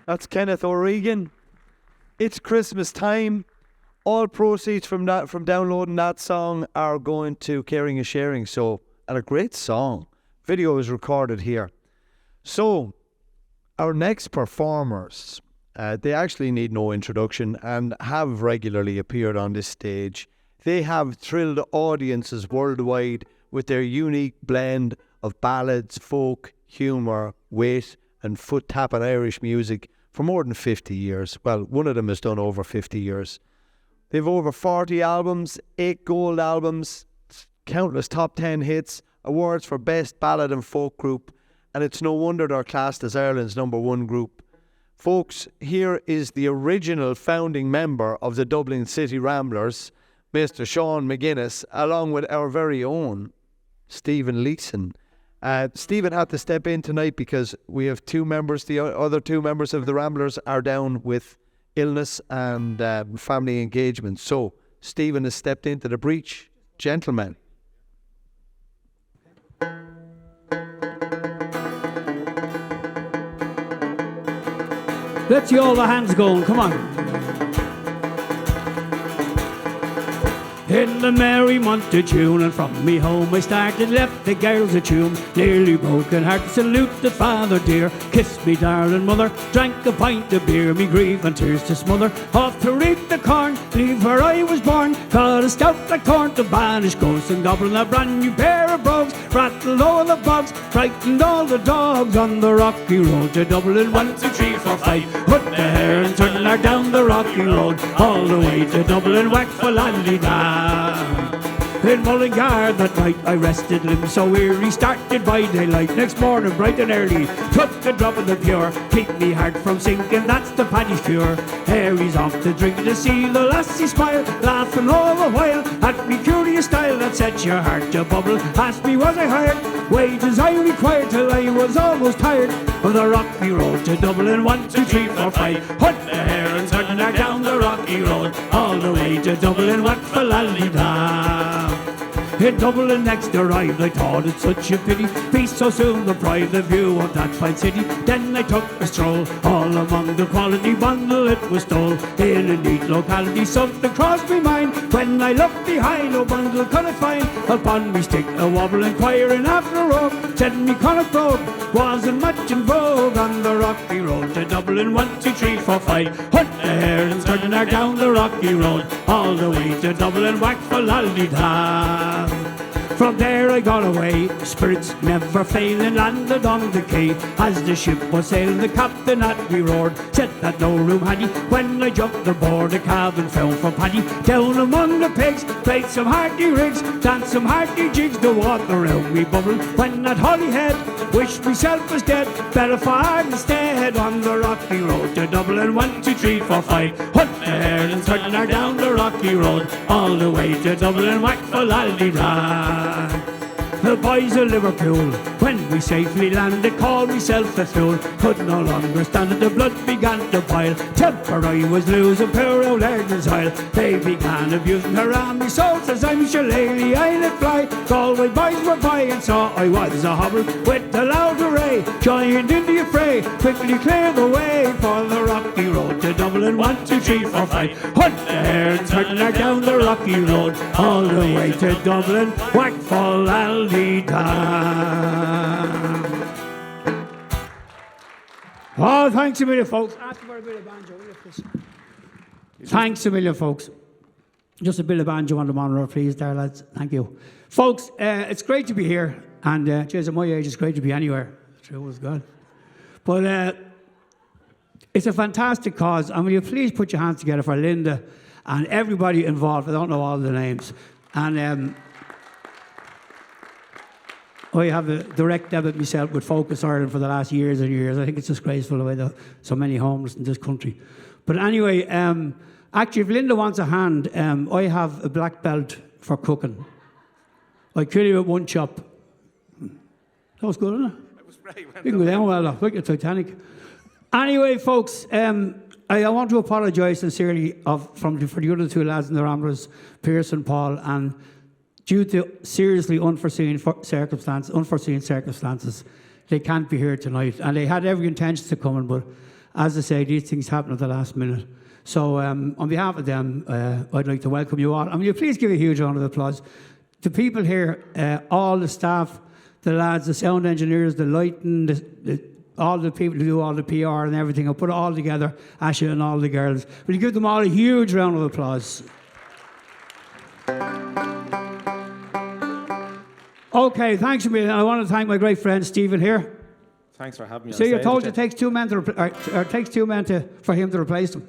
That's Kenneth O'Regan. It's Christmas time. All proceeds from downloading that song are going to Caring is Sharing. So, and a great song. Video is recorded here. So, our next performers, they actually need no introduction and have regularly appeared on this stage. They have thrilled audiences worldwide with their unique blend of ballads, folk, humour, wit and foot-tapping Irish music for more than 50 years. Well, one of them has done over 50 years. They've over 40 albums, 8 gold albums, countless top 10 hits, awards for Best Ballad and Folk Group, and it's no wonder they're classed as Ireland's #1 group. Folks, here is the original founding member of the Dublin City Ramblers, Mr. Sean McGuinness, along with our very own Stephen Leeson. Stephen had to step in tonight because we have two members, the other two members of the Ramblers are down with illness and family engagement. So, Stephen has stepped into the breach. Gentlemen. Let's see all the hands going, come on. In the merry month of June, and from me home I started, left the girls a tune, nearly broken heart, saluted father dear, kissed me darling mother, drank a pint of beer, me grief and tears to smother, off to reap the corn, leave where I was born, got a stout like corn to banish ghosts and goblin, a brand new pair of brogues, rattled all the bogs, frightened all the dogs, on the rocky road to Dublin, 1, 2, 3, 4, 5, put the hare and turn her down the rocky road, all the way to Dublin, whack for Lally-da. In Mullingar that night I rested limbs so weary, started by daylight, next morning bright and early, took a drop of the pure, keep me heart from sinking, that's the paddy's cure. Harry's off to drink to see the lassie smile, laughing all the while at me curious style that sets your heart to bubble. Asked me was I hired, wages I required, till I was almost tired of the rocky road to Dublin, 1, 2, 3, 4, 5, hunt the hare and turn her down the rocky road, all the way to Dublin, what for Lally-da. In Dublin next arrived, I thought it such a pity, peace so soon deprived the view of that fine city. Then I took a stroll, all among the quality bundle it was stole, in a neat locality, something crossed me mind, when I looked behind, no bundle could I find, upon me stick a wobble inquiring after a rope, said me Connacht Road wasn't much in vogue, on the rocky road to Dublin, 1, 2, 3, 4, 5, hunt the hare and turn her down the rocky road, all the way to Dublin, whack for Lally-da. From there I got away, spirits never failing, landed on the quay. As the ship was sailing, the captain at me roared, said that no room had he. When I jumped aboard, the cabin found for Paddy. Down among the pigs, played some hearty rigs, danced some hearty jigs, the water around me bubbled. When at Holyhead, wished myself was dead, fell far instead, on the rocky road to Dublin, 1, 2, 3, 4, 5, hunt the hare and turn her down the rocky road, all the way to Dublin, whack for Lally-da. The boys of Liverpool, when we safely landed, called myself a fool. Could no longer stand it, the blood began to boil. Temper I was losing, poor old Ernest Oil. They began abusing her on me, so says I'm shillelagh, I let fly. Galway boys were by and saw I was a hobble. With the loud hooray, joined in the affray, quickly cleared the way for the rocky road to Dublin, 1, 2, 3, 4, 5. Hunt the hare and turn her down the rocky road, all the way to Dublin, whack for Lally-da. Oh, thanks a million, folks. Ask for a bit of banjo. Thanks a million, folks. Just a bit of banjo on the monitor, please, there, lads. Thank you. Folks, it's great to be here. And, geez, at my age, it's great to be anywhere. It was good. But it's a fantastic cause. And will you please put your hands together for Linda and everybody involved. I don't know all the names. And I have a direct debit myself with Focus Ireland for the last years and years. I think it's disgraceful the way there are so many homeless in this country. But anyway, actually, if Linda wants a hand, I have a black belt for cooking. I kill you with one chop. That was good, isn't it? It was very well. You can go down well, like the Titanic. Anyway, folks, I want to apologise sincerely for the other two lads in the Ramblers, Pierce and Paul, and due to seriously unforeseen circumstances, they can't be here tonight. And they had every intention of coming, but as I say, these things happen at the last minute. So on behalf of them, I'd like to welcome you all. And will you please give a huge round of applause to people here, all the staff, the lads, the sound engineers, the lighting, all the people who do all the PR and everything. I'll put it all together, Asha and all the girls. Will you give them all a huge round of applause? Okay, thanks a million. I want to thank my great friend Stephen here. Thanks for having me. See, I told you it takes two men to for him to replace them.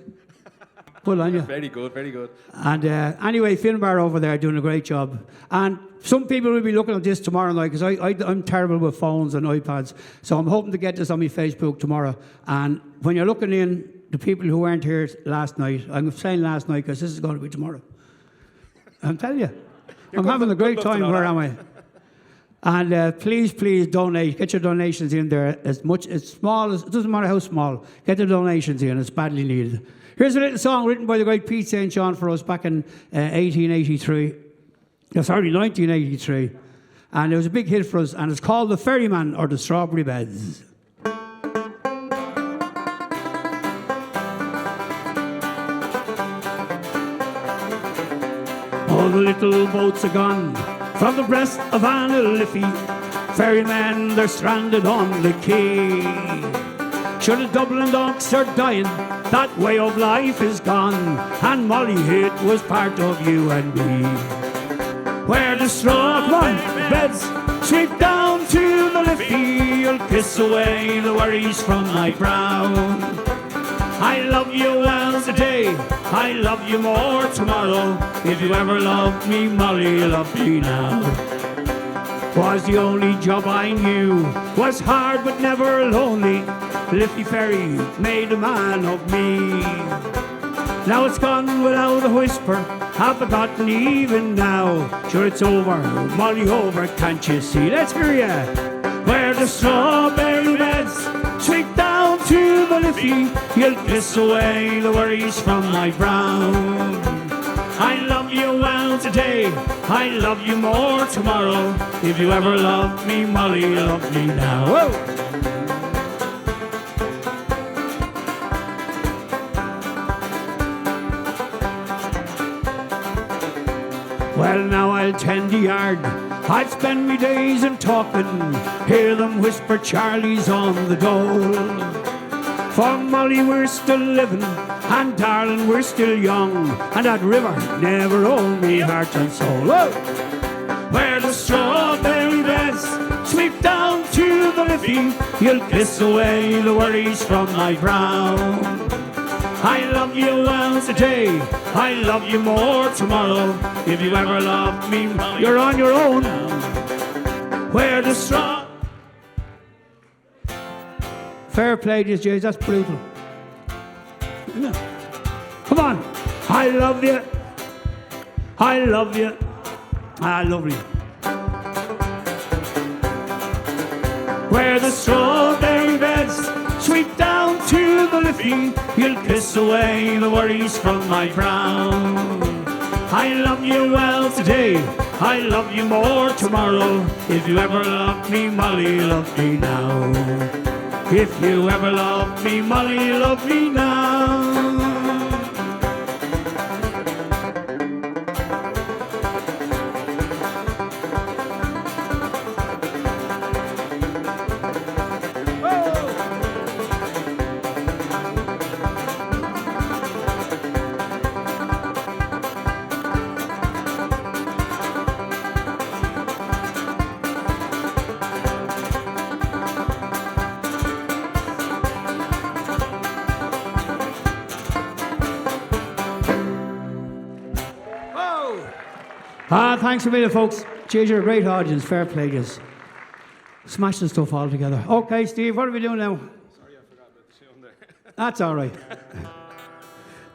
Good on you. Very good, very good. And anyway, Finbar over there doing a great job. And some people will be looking at this tomorrow night because I'm terrible with phones and iPads. So I'm hoping to get this on my Facebook tomorrow. And when you're looking in, the people who weren't here last night, I'm saying last night because this is going to be tomorrow. I'm telling you. I'm having a great time. Where am I? And please donate. Get your donations in there as small as, it doesn't matter how small. Get the donations in, it's badly needed. Here's a little song written by the great Pete St. John for us back in 1983. And it was a big hit for us, and it's called The Ferryman or The Strawberry Beds. All the little boats are gone from the breast of Anna Liffey. Ferrymen, they're stranded on the quay. Sure, the Dublin docks are dying, that way of life is gone, and Molly, it was part of you and me. Where the straw beds sweep down to the Liffey, you'll kiss away the worries from my brow. I love you well today, I love you more tomorrow. If you ever loved me, Molly, love me now. Was the only job I knew, was hard but never lonely. Liffey Ferry made a man of me. Now it's gone without a whisper, I've forgotten even now. Sure it's over, Molly over, can't you see? Let's hear ya. Where the strawberry beds sweep down to the Liffey, you'll kiss away the worries from my brow. I love you well today, I love you more tomorrow. If you ever loved me, Molly, love me now. Whoa! Well, now I'll tend the yard, I'll spend me days in talking, hear them whisper Charlie's on the dole. For Molly, we're still living, and darling, we're still young, and that river never owned me heart and soul. Whoa! Where the strawberry beds sweep down to the Liffey, you'll kiss away the worries from my brow. I love you well today, I love you more tomorrow. If you ever loved me, you're on your own. Where the straw... Fair play, these Jays, that's brutal. Come on. I love you. I love you. I love you. Where the strawberry beds sweep down to the Liffey, you'll kiss away the worries from my brow. I love you well today, I love you more tomorrow. If you ever loved me, Molly, love me now. If you ever loved me, Molly, love me now. Thanks a million, folks. Cheers, you're a great audience. Fair play, just smash the stuff all together. Okay, Steve, what are we doing now? Sorry, I forgot about the tune there. That's all right.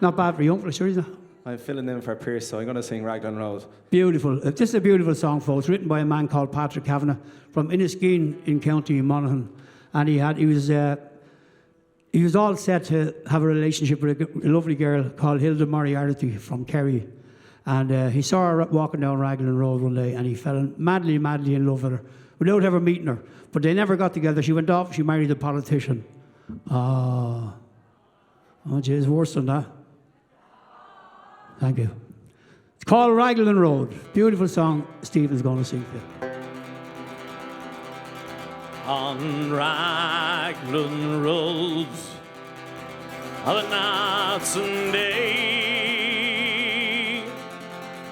Not bad for young fella, sure, isn't it? I'm filling in for Pierce, so I'm going to sing Raglan Road. Beautiful. This is a beautiful song, folks, written by a man called Patrick Kavanagh from Inniskeen in County Monaghan. And he was all set to have a relationship with a lovely girl called Hilda Moriarty from Kerry. And he saw her walking down Raglan Road one day, and he fell madly, madly in love with her, without ever meeting her. But they never got together. She went off, she married a politician. Oh, geez, worse than that. Thank you. It's called Raglan Road. Beautiful song. Stephen's going to sing for you. On Raglan Road, of a night and day,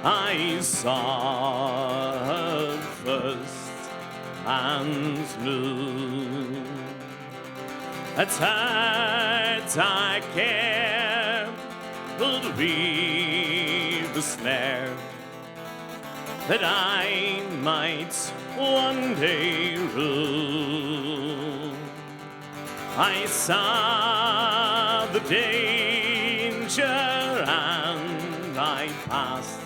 I saw her first and knew a tight I care would weave the snare that I might one day rule. I saw the danger and I passed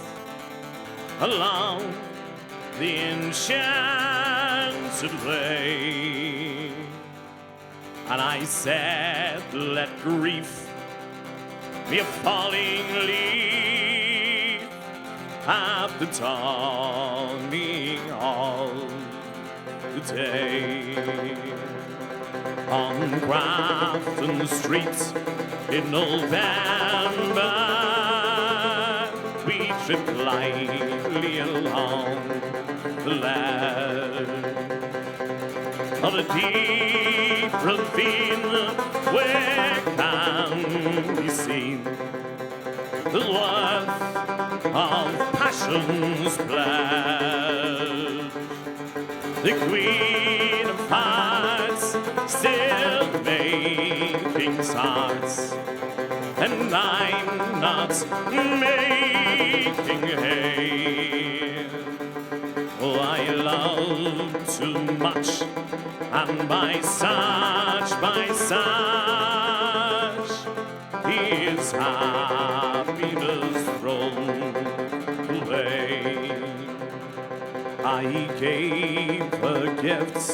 along the enchanted way, and I said, let grief be a falling leaf at the dawning of the day. On Grafton Street in November, we tripped lightly along the land of a deep ravine where can be seen the worth of passion's pledge. The Queen of Hearts still making starts, and I'm not making hay. Oh, I love too much, and by such is happiness thrown away. I gave her gifts,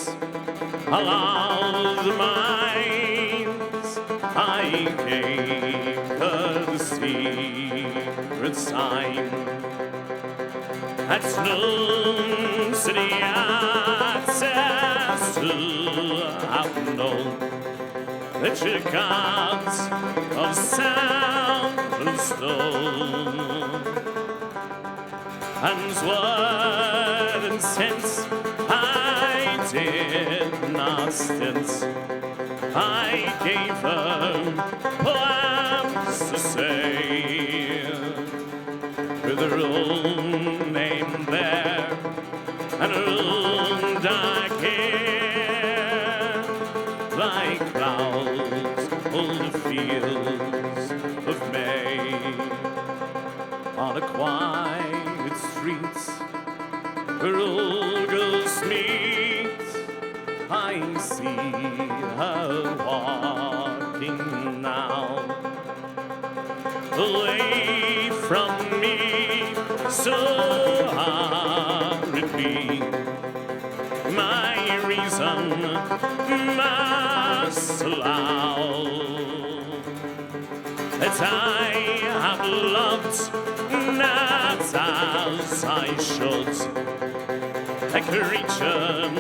all the mines. I gave her the secret sign. At Snow City access to have known that you're gods of sound and stone. And word and sense I did not stint. I gave her poems to say, with her own name there and her own dark hair, like clouds full the fields of May. On a quiet street where old girls meet, I see her walking now, away from me, so hurriedly. My reason must allow that I have loved not as I should, a creature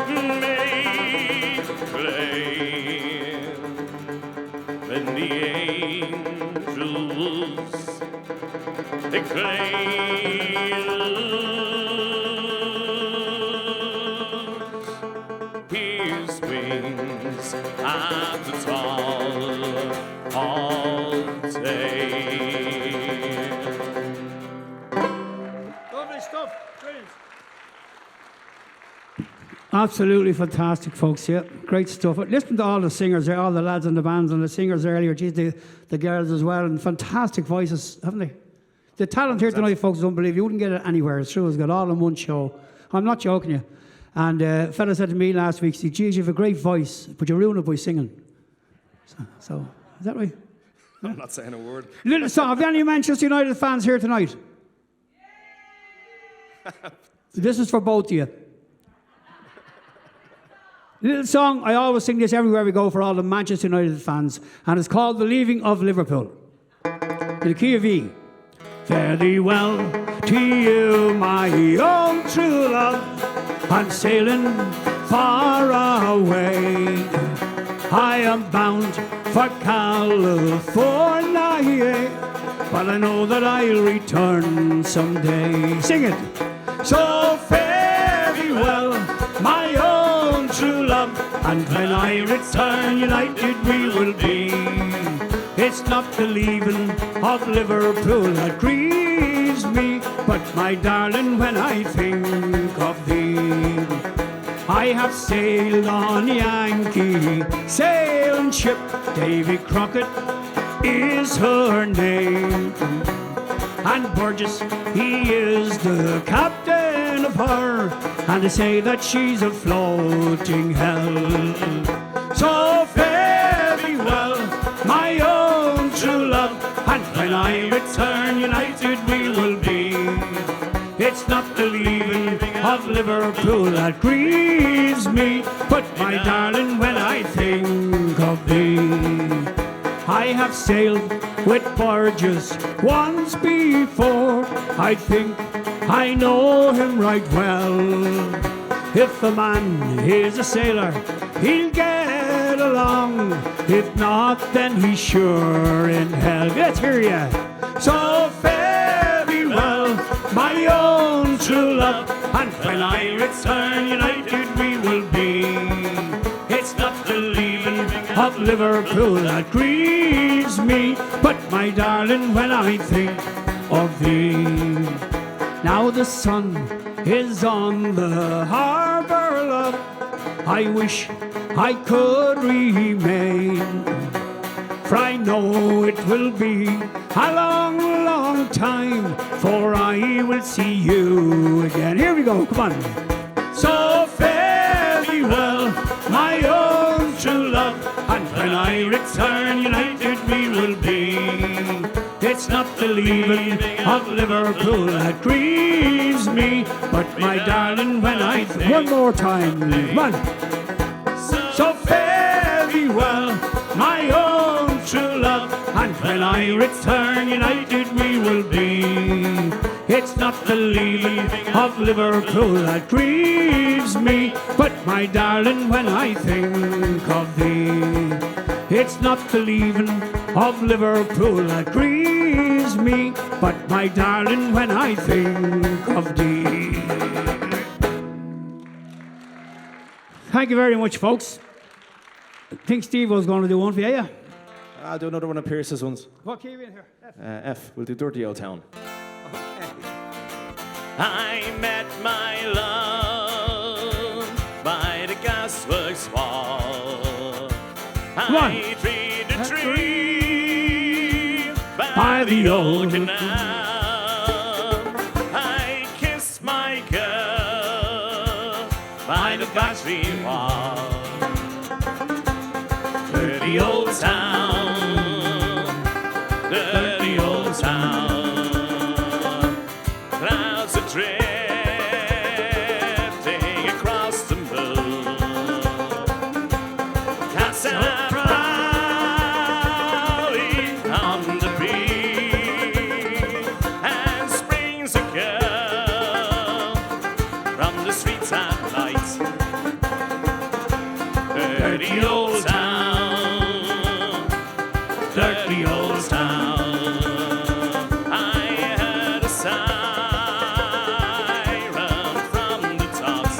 made of clay. When the angels the clay loose his wings at the tall all day. Lovely stuff. Brilliant. Absolutely fantastic, folks. Yeah, great stuff. Listen to all the singers there, all the lads in the bands and the singers earlier. Geez, the girls as well, and fantastic voices, haven't they? The talent here tonight, folks, is unbelievable. You wouldn't get it anywhere. It's true. It's got all in one show. I'm not joking you. And a fella said to me last week, "See, geez, you have a great voice, but you ruin it by singing." So is that right? I'm not saying a word. Little song. Have you any Manchester United fans here tonight? This is for both of you. Little song, I always sing this everywhere we go for all the Manchester United fans, and it's called The Leaving of Liverpool. In the key of E. Fare thee well to you, my own true love, I'm sailing far away. I am bound for California, but I know that I'll return someday. Sing it. So fare thee well, my own true love, and when I return, united we will be. It's not the leaving of Liverpool that grieves me, but my darling, when I think of thee. I have sailed on Yankee sailing ship, Davy Crockett is her name, and Burgess, he is the captain of her, and they say that she's a floating hell. So fare thee well, my own true love, and when I return, united we will be. It's not the leaving of Liverpool that grieves me, but my darling, when I think of thee. I have sailed with Burgess once before, I think I know him right well. If the man is a sailor, he'll get along. If not, then he's sure in hell. Let's hear ya. So fare thee well, my own true love, and when I return, united we will be. It's not the leaving of Liverpool that grieves me, but my darling, when I think of thee. Now the sun is on the harbour, love, I wish I could remain, for I know it will be a long, long time, for I will see you again. Here we go, come on. So fare thee well, my own true love, and when I return, united we will be. It's not the leaving of Liverpool that grieves me, but my darling, when I one more time, come on. So fare thee well, my own true love, and when I return, united we will be. It's not the leaving of Liverpool that grieves me, but my darling, when I think of thee. It's not the leaving of Liverpool that grieves me, but my darling, when I think of thee. Thank you very much, folks. I think Steve was going to do one for you, yeah? I'll do another one of Pierce's ones. What key are we in here? F. We'll do Dirty Old Town. I met my love by the gasworks wall. I treed a tree by the old canal. I kissed my girl by the battery wall. Dirty old town, dirty old town. Clouds are drifting across the moon. Cats are prowling on the beach, and springs a girl from the streets at night. Dirty old town, dirty old town. I heard a siren from the tops.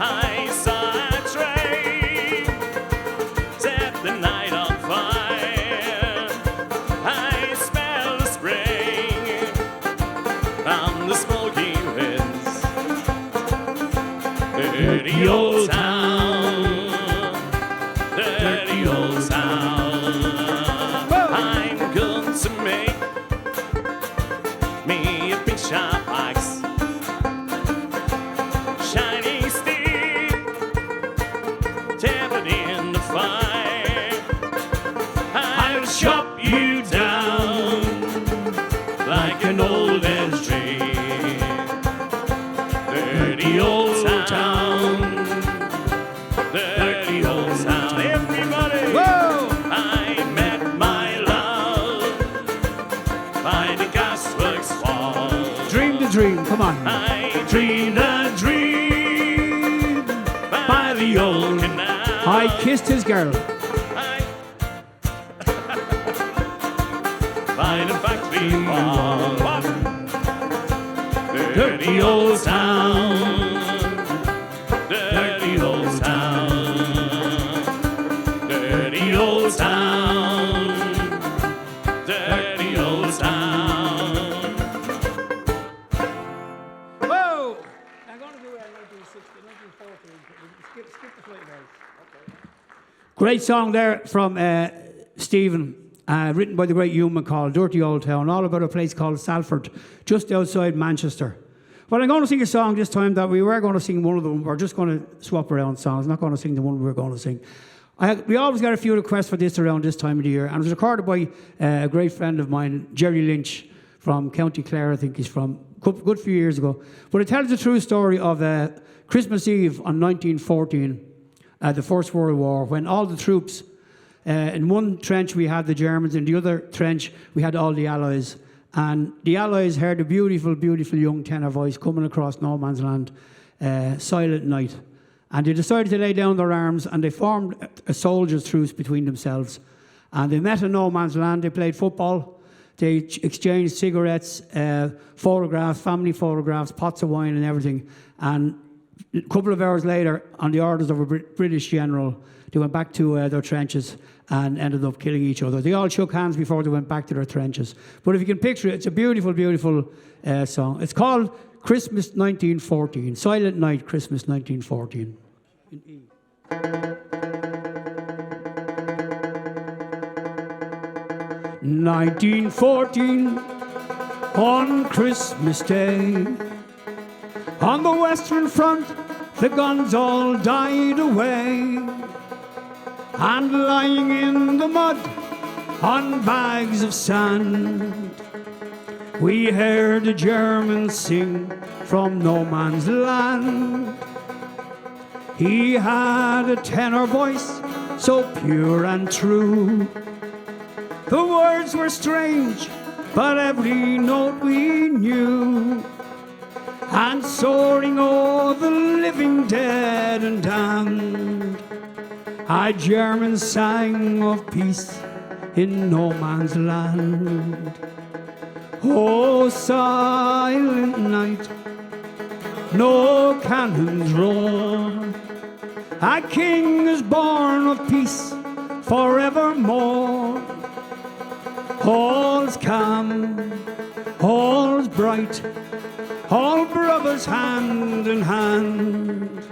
I saw a train set the night on fire. I smell the spring from the smoky winds. Dirty old town, dirty old town. I'm going to make me a big sharp axe, shining steel, tethered in the fire. I'll chop you down like an old ash tree. Dirty old town, dirty old town. Everybody, whoa! I met my love by the gasworks wall. Dream the dream, come on. I dreamed a dream by the old canal. I I kissed his girl. Find a factory farm. Dirty old town. Dirty old town. Dirty old town. Dirty old town. Whoa! I'm going to do 1960, 1940. Skip the flight, guys. Great song there from Stephen. Written by the great Human called Dirty Old Town, all about a place called Salford, just outside Manchester. Well, I'm going to sing a song this time that we were going to sing one of them. We're just going to swap around songs. I'm not going to sing the one we were going to sing. We always get a few requests for this around this time of the year, and it was recorded by a great friend of mine, Jerry Lynch, from County Clare, I think he's from, a good few years ago. But it tells the true story of Christmas Eve on 1914, the First World War, when all the troops, in one trench we had the Germans, in the other trench we had all the Allies. And the Allies heard a beautiful, beautiful young tenor voice coming across no man's land, Silent Night. And they decided to lay down their arms, and they formed a soldiers' truce between themselves. And they met in no man's land, they played football, they exchanged cigarettes, photographs, family photographs, pots of wine and everything. And a couple of hours later, on the orders of a British general, they went back to their trenches and ended up killing each other. They all shook hands before they went back to their trenches. But if you can picture it, it's a beautiful, beautiful song. It's called Christmas 1914, Silent Night, Christmas 1914. In E. 1914, on Christmas Day, on the Western Front, the guns all died away. And lying in the mud on bags of sand, we heard the Germans sing from no man's land. He had a tenor voice so pure and true. The words were strange, but every note we knew. And soaring o'er the living, dead and damned, our Germans sang of peace in no man's land. Oh, silent night, no cannons roar. Our King is born of peace forevermore. All's calm, all's bright, all brothers hand in hand.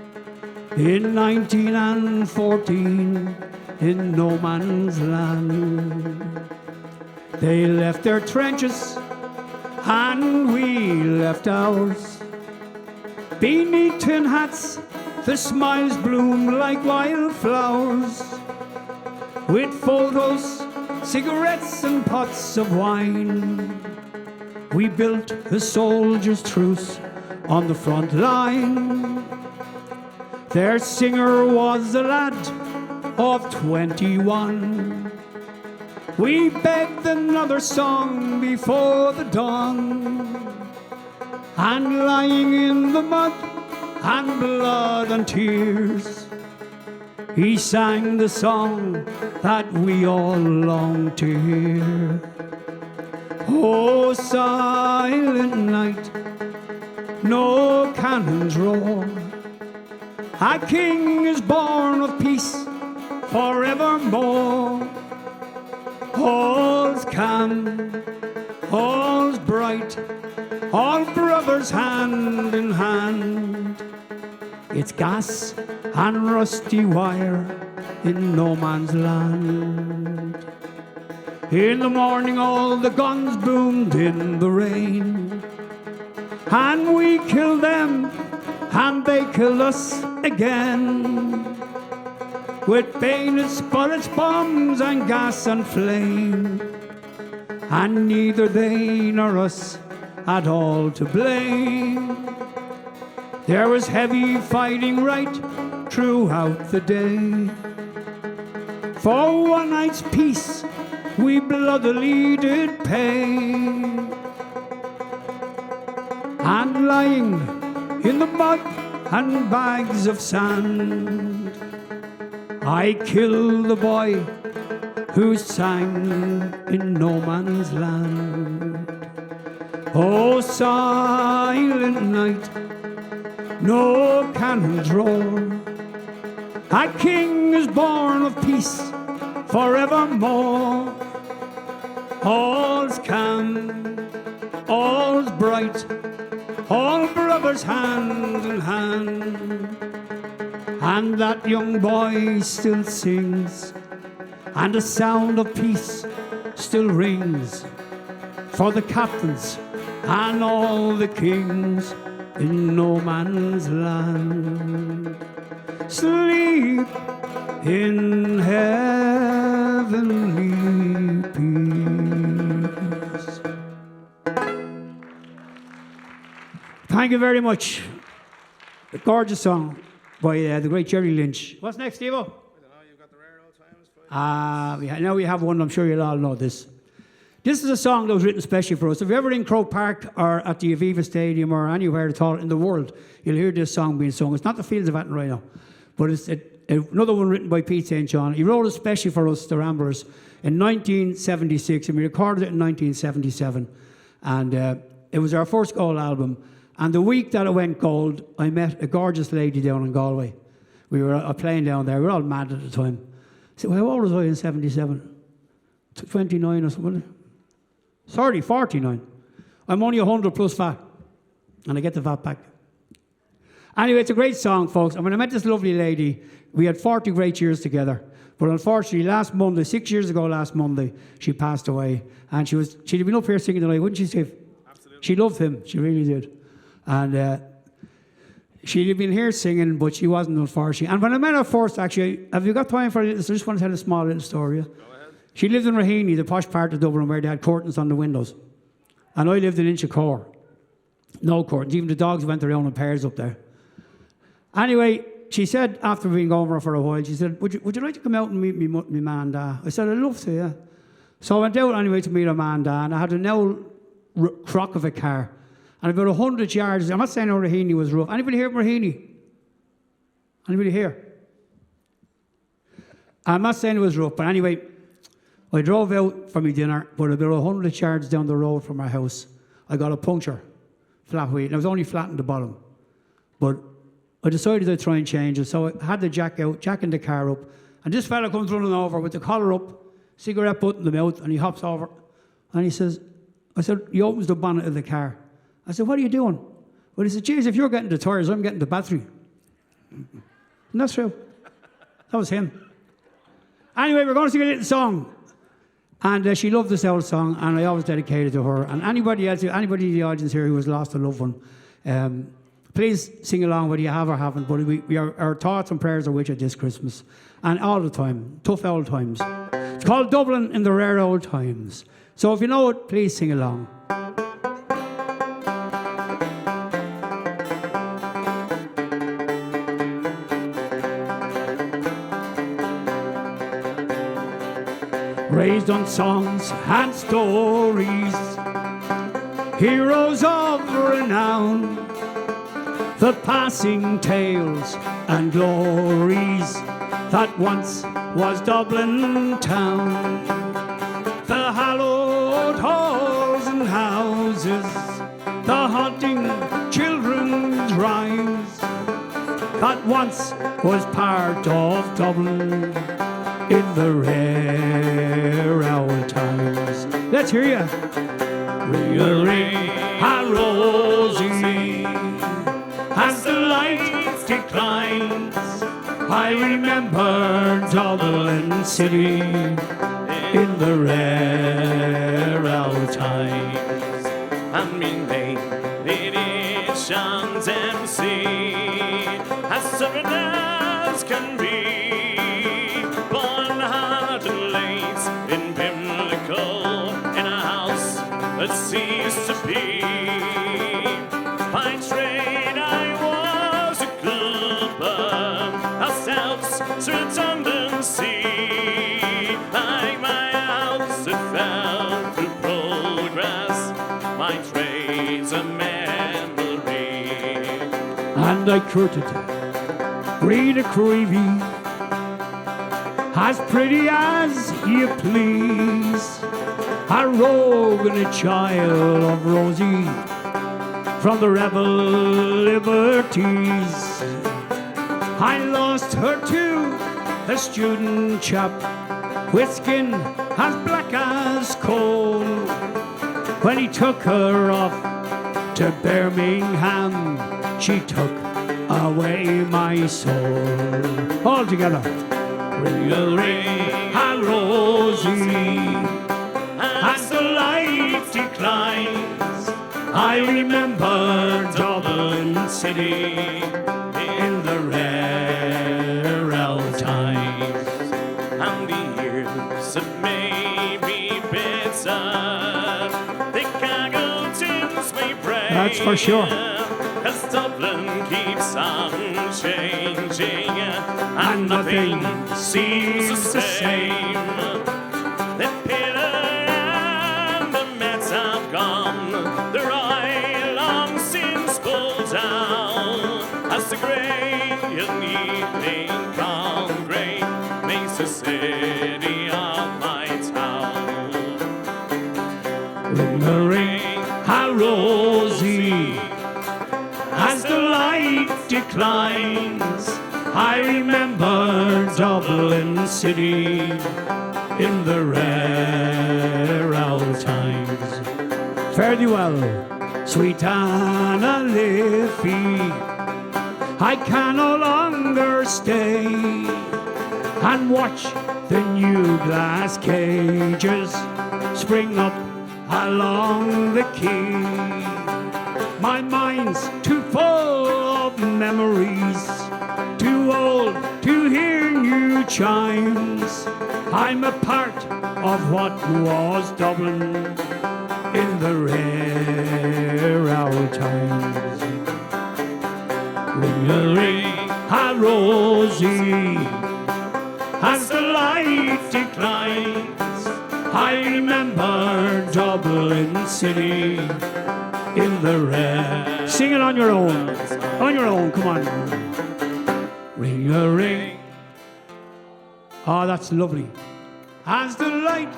In 1914, in no man's land, they left their trenches and we left ours. Beneath tin hats, the smiles bloom like wildflowers. With photos, cigarettes and pots of wine, we built a soldier's truce on the front line. Their singer was a lad of 21. We begged another song before the dawn, and lying in the mud and blood and tears, he sang the song that we all long to hear. Oh, silent night, no cannons roar. Our King is born of peace forevermore. All's calm, all's bright, all brothers hand in hand. It's gas and rusty wire in no man's land. In the morning all the guns boomed in the rain, and we killed them and they killed us again. With bayonets, bullets, bombs and gas and flame, and neither they nor us had all to blame. There was heavy fighting right throughout the day. For one night's peace we bloodily did pay. And lying in the mud and bags of sand, I killed the boy who sang in no man's land. Oh, silent night, no cannons roar. A king is born of peace forevermore. All's calm, all's bright, all brothers hand in hand. And that young boy still sings, and the sound of peace still rings for the captains and all the kings in no man's land. Sleep in heavenly peace. Thank you very much. A gorgeous song by the great Jerry Lynch. What's next, Steve-O? I don't know, you've got the rare old times. Now we have one, I'm sure you'll all know this. This is a song that was written especially for us. If you're ever in Croke Park or at the Aviva Stadium or anywhere at all in the world, you'll hear this song being sung. It's not the Fields of Athenry, but it's another one written by Pete St. John. He wrote it especially for us, the Ramblers, in 1976, and we recorded it in 1977. And it was our first gold album. And the week that it went gold, I met a gorgeous lady down in Galway. We were playing down there. We were all mad at the time. I said, well, how old was I in 77? 29 or something. Sorry, 49. I'm only 100 plus VAT. And I get the VAT back. Anyway, it's a great song, folks. And when I met this lovely lady, we had 40 great years together. But unfortunately, last Monday, 6 years ago last Monday, she passed away. And she'd been up here singing tonight, wouldn't she, Steve? Absolutely. She loved him. She really did. And she'd have been here singing, but she wasn't, unfortunately. And when I met her first, actually, have you got time for this? I just want to tell a small little story. Go ahead. She lived in Raheny, the posh part of Dublin, where they had curtains on the windows. And I lived in Inchicore. No curtains. Even the dogs went around in pairs up there. Anyway, she said, after being over for a while, she said, would you like to come out and meet me ma and da? I said, I'd love to, yeah. So I went out anyway to meet her ma and da, and I had a Noel crock of a car. And about 100 yards, I'm not saying how Raheny was rough. Anybody here from Raheny? Anybody here? I'm not saying it was rough, but anyway, I drove out for my dinner, but about 100 yards down the road from our house, I got a puncture, flat wheel, and I was only flat in the bottom. But I decided I'd try and change it, so I had the jack out, jacking the car up, and this fella comes running over with the collar up, cigarette butt in the mouth, and he hops over, and he says, he opens the bonnet of the car. I said, what are you doing? Well, he said, geez, if you're getting the tyres, I'm getting the battery. And that's true. That was him. Anyway, we're going to sing a little song. And she loved this old song, and I always dedicate it to her. And anybody else, anybody in the audience here who has lost a loved one, please sing along whether you have or haven't. But our thoughts and prayers are with you this Christmas. And all the time, tough old times. It's called Dublin in the Rare Old Times. So if you know it, please sing along. Raised on songs and stories, heroes of renown, the passing tales and glories that once was Dublin town. The hallowed halls and houses, the haunting children's rhymes, that once was part of Dublin in the rare old times. Let's hear ya. Ring a ring a rosy as the light declines. I remember Dublin City in the rare old times. And mean they editions MC as certain as can be. That ceased to be. By trade I was a cooper, ourselves redundancy. Like my house that fell through progress, my trade's a memory. And I courted Rita Creevy as pretty as you please, a rogue and a child of Rosie from the rebel liberties. I lost her to a student chap with skin as black as coal when he took her off to Birmingham. She took away my soul. All together. Ring-a-ring-a-rosy, as the light declines, I remember Dublin City in the rare old times. And the years that may be bitter, the Caggletons may pray. That's for sure. As Dublin keeps on changing, and nothing seems the same. The pillar and the Mets have gone, the Rye long since pulled down, as the grey and evening concrete makes the city of my town. Ring-a-ring-a-rosy, as the light declines, I remember Dublin City in the rare old times. Fare thee well, sweet Anna Liffey, I can no longer stay and watch the new glass cages spring up along the quay. My mind's too full of memories, too old to hear new chimes. I'm a part of what was Dublin in the rare old times. Ring-a-ring-a-rosy, as the light declines, I remember Dublin City in the red. Sing it on your own. On your own, come on. Ring-a-ring. Oh, that's lovely. As the light,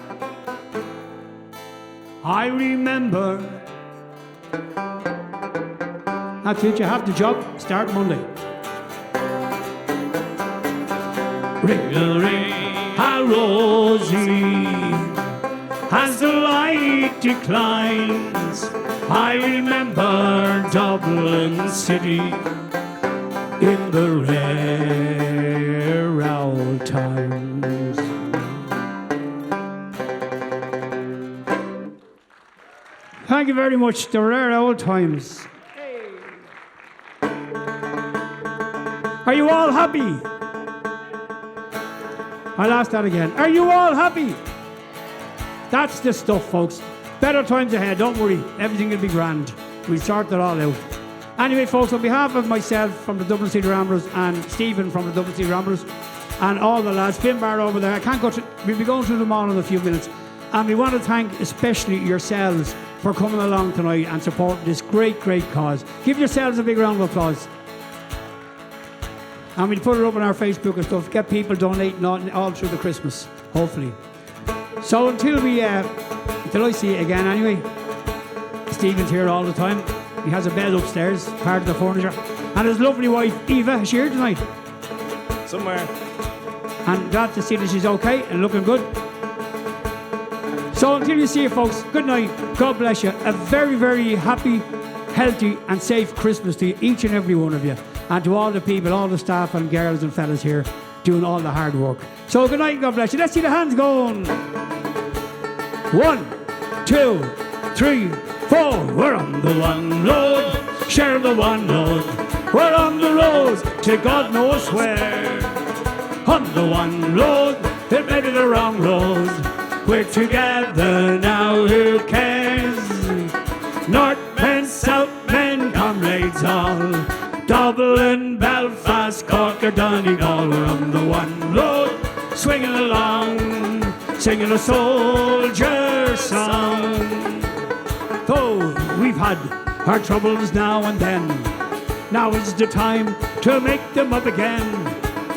I remember. That's it, you have the job. Start Monday. Ring-a-ring-a-rosy, as the light declines, I remember Dublin City in the rare old times. Thank you very much, the rare old times. Are you all happy? I'll ask that again. Are you all happy? That's the stuff, folks. Better times ahead, don't worry. Everything will be grand. We'll sort it all out. Anyway, folks, on behalf of myself from the Dublin City Ramblers and Stephen from the Dublin City Ramblers and all the lads, Finbar over there, I can't go through, we'll be going through them all in a few minutes. And we want to thank especially yourselves for coming along tonight and supporting this great, great cause. Give yourselves a big round of applause. And we'll put it up on our Facebook and stuff, get people donating all through the Christmas, hopefully. So until I see you again anyway, Stephen's here all the time. He has a bed upstairs, part of the furniture. And his lovely wife, Eva, is she here tonight? Somewhere. And glad to see that she's okay and looking good. So until you see you, folks, good night. God bless you. A very, very happy, healthy and safe Christmas to each and every one of you. And to all the people, all the staff and girls and fellas here doing all the hard work. So good night and God bless you. Let's see the hands going. 1, 2, 3, 4. We're on the one road, share the one road. We're on the road to God knows where. On the one road, it may be the wrong road. We're together now, who cares? North men, south men, comrades all. Dublin, Belfast, Cork or Donegal. We're on the one road, swinging along, singing a soldier song. Though we've had our troubles now and then, now is the time to make them up again.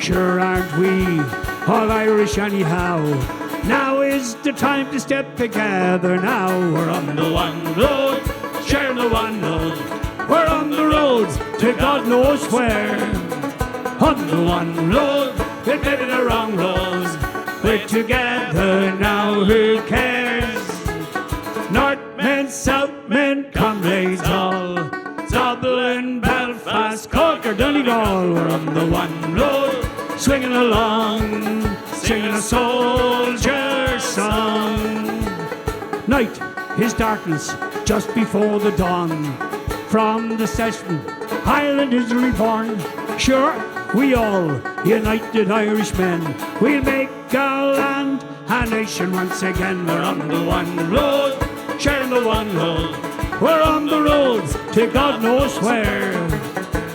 Sure aren't we all Irish anyhow. Now is the time to step together now. We're on the one road, sharing the one road. We're on the road to God knows where. On the one road, it may be the wrong road. We're together now, who cares? Northmen, Southmen, comrades all. Dublin, Belfast, Cork or Donegal. We're on the one road, swinging along, singing a soldier song. Night is darkness just before the dawn. From the session, Ireland is reborn. Sure, we all, united Irishmen, we'll make our land a nation once again. We're on the one road, sharing the one road. We're on the road to God knows where.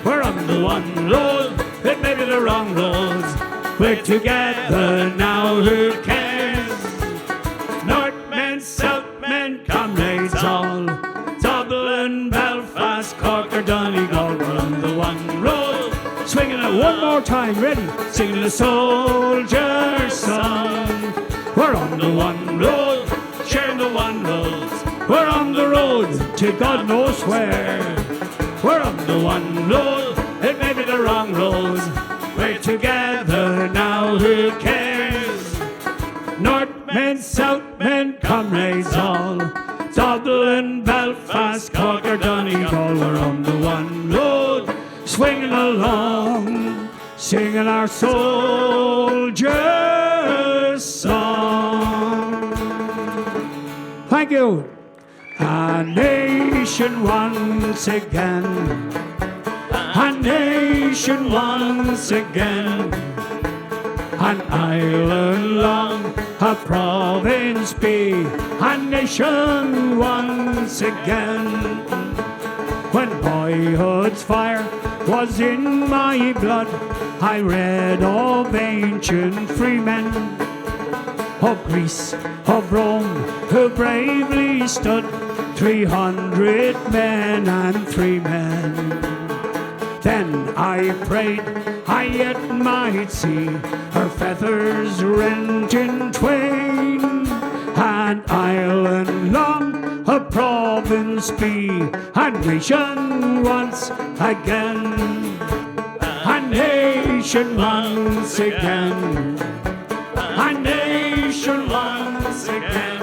We're on the one road, it may be the wrong road. We're together now, who cares? Northmen, Southmen, comrades all. Dublin, Belfast, Cork or Donegal. We're on the one road, swinging it one more time, ready? Singing a soldier song. We're on the one road, sharing the one road. We're on the road to God knows where. We're on the one road, it may be the wrong road. We're together now, who cares? Northmen, Southmen, comrades all. Dublin, Belfast, Cork or Donegal. We're on the one road, swinging along, singing our soldier song. Thank you. A nation once again, a nation once again, an island long, a province be, a nation once again. When boyhood's fire was in my blood, I read of ancient freemen, of Greece, of Rome, who bravely stood, 300 men and 3 men. Then I prayed I yet might see her feathers rent in twain, an island long, a province be, a nation once again, a nation once again, a nation once again,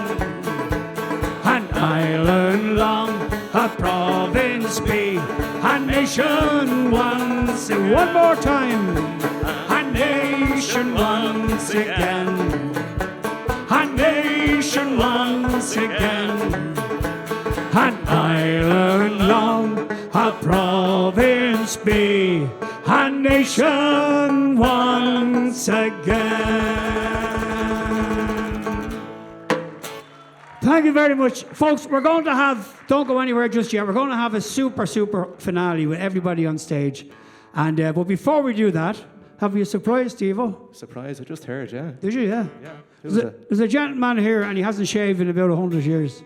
an island long, a province be, a nation once, one more time, a nation once again, a nation once again, an island long, a province be, a nation once again. Thank you very much. Folks, we're going to have, don't go anywhere just yet, we're going to have a super finale with everybody on stage. And but before we do that, have we a surprise, Steve-O? Surprise, I just heard, yeah. Did you, yeah? Yeah. There's a gentleman here and he hasn't shaved in about 100 years.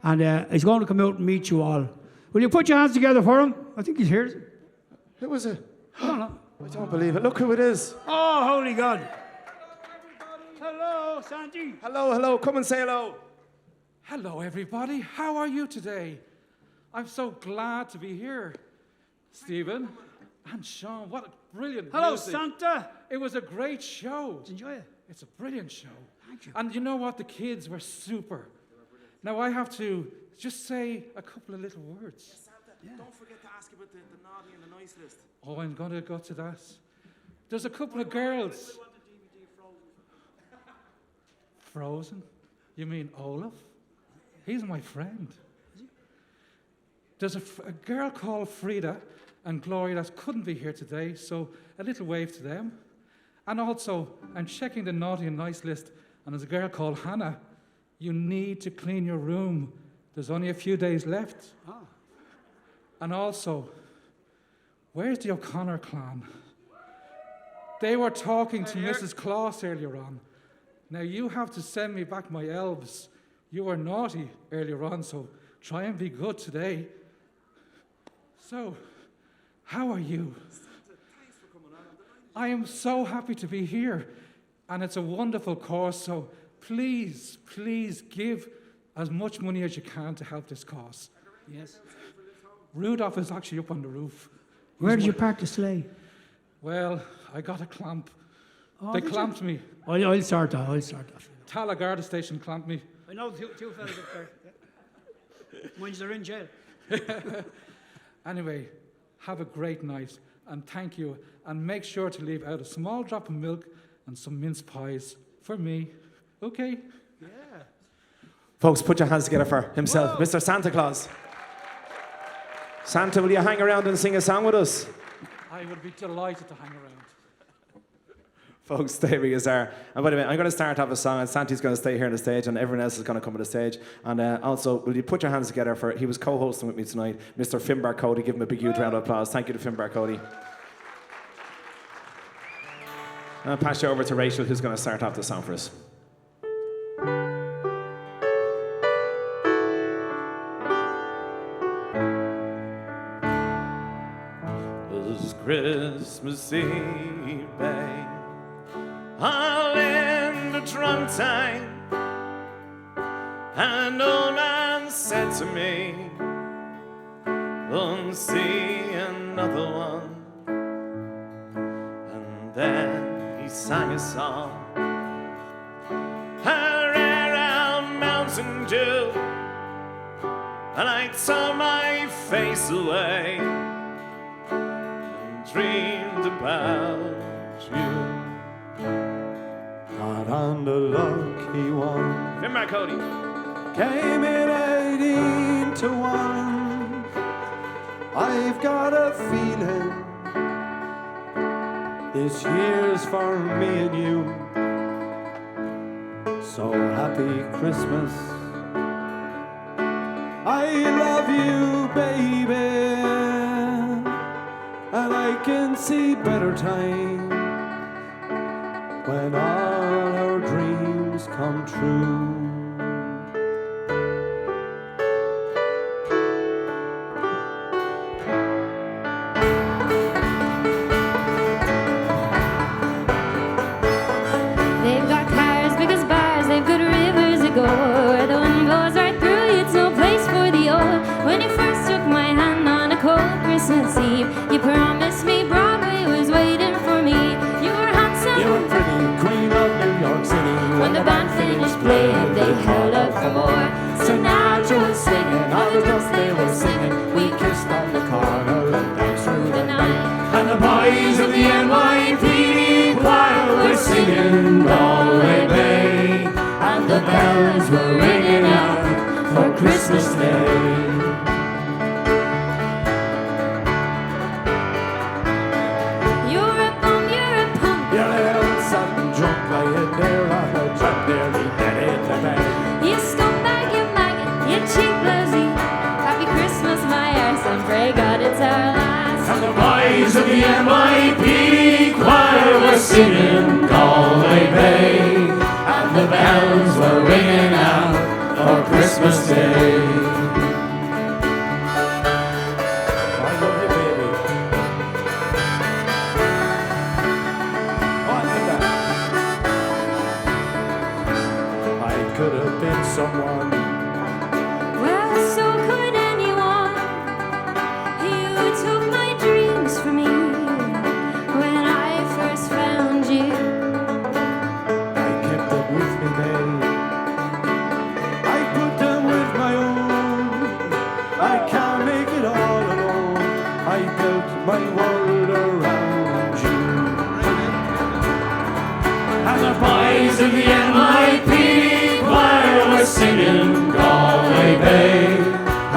And he's going to come out and meet you all. Will you put your hands together for him? I think he's here. Who was it? I don't know. I don't believe it. Look who it is. Oh, holy God. Hello, Sandy. Hello. Come and say hello. Hello, everybody. How are you today? I'm so glad to be here. Stephen and Sean, what a brilliant Hello, music. Santa. It was a great show. Enjoy it. It's a brilliant show. Thank you. And you know what? The kids were super. Now I have to just say a couple of little words. Santa, don't forget to ask about the naughty and the nice list. Oh, I'm going to go to that. There's a couple of girls. Frozen? You mean Olaf? He's my friend. There's a girl called Frida and Gloria that couldn't be here today, so a little wave to them. And also, I'm checking the naughty and nice list, and there's a girl called Hannah. You need to clean your room. There's only a few days left. Ah. And also, where's the O'Connor clan? They were talking to Mrs. Claus earlier on. Now you have to send me back my elves. You were naughty earlier on, so try and be good today. So, how are you? I am so happy to be here. And it's a wonderful cause, so please, please give as much money as you can to help this cause. Yes. Rudolph is actually up on the roof. Where did you park the sleigh? Well, I got a clamp. Oh, They did you? clamped me. I'll sort that. Talagarda station clamped me. I know two fellas up there. Yeah. Means they're in jail. Anyway, have a great night, and thank you. And make sure to leave out a small drop of milk and some mince pies for me. Okay? Yeah. Folks, put your hands together for himself, Mr. Santa Claus. Santa, will you hang around and sing a song with us? I would be delighted to hang around. Folks, there he is there. And by the way, I'm going to start off a song, and Santi's going to stay here on the stage, and everyone else is going to come to the stage. And also, will you put your hands together for, he was co-hosting with me tonight, Mr. Finbar Coady. Give him a big, huge round of applause. Thank you to Finbar Coady. And I'll pass you over to Rachel, who's going to start off the song for us. It's Christmas Eve, babe. All in the drum time, and an old man said to me, "Don't see another one." And then he sang a song, around Mountain Dew, and I turned my face away and dreamed about you. Not on the lucky one. Finbar Coady. Came in 18 to 1. I've got a feeling this year's for me and you. So happy Christmas. I love you, baby. And I can see better times when all our dreams come true. They've got cars big as bars, they've got rivers to go. Where the wind blows right through you, it's no place for the old. When you first took my hand on a cold Christmas Eve, you promised me Broadway was waiting for me. You were handsome, You were pretty, queen of New York City. when the band finished playing, they held out for more. Sinatra was singing, all the ducks they were singing. We kissed on the corner and danced through the night. And the boys of the NYPD choir were singing Galway Bay. And the bells were ringing out for Christmas Day. You're a bum, you're a punk. You're a old something drunk lying there on a jump nearly dead in the bed. You scumbag, you maggot, you cheap lousy. Happy Christmas, my arse, and pray God it's our last. And the boys of the NYPD choir were singing Galway Bay. And the bells were ringing out for Christmas Day. I love you, baby. What did that? I could have been someone. Well, so could anyone. You took my dreams from me when I first found you. I kept them with me, babe. I put them with my own. I can't make it all alone. I built my world around you. And the boys of the NYPD choir were singing Galway Bay.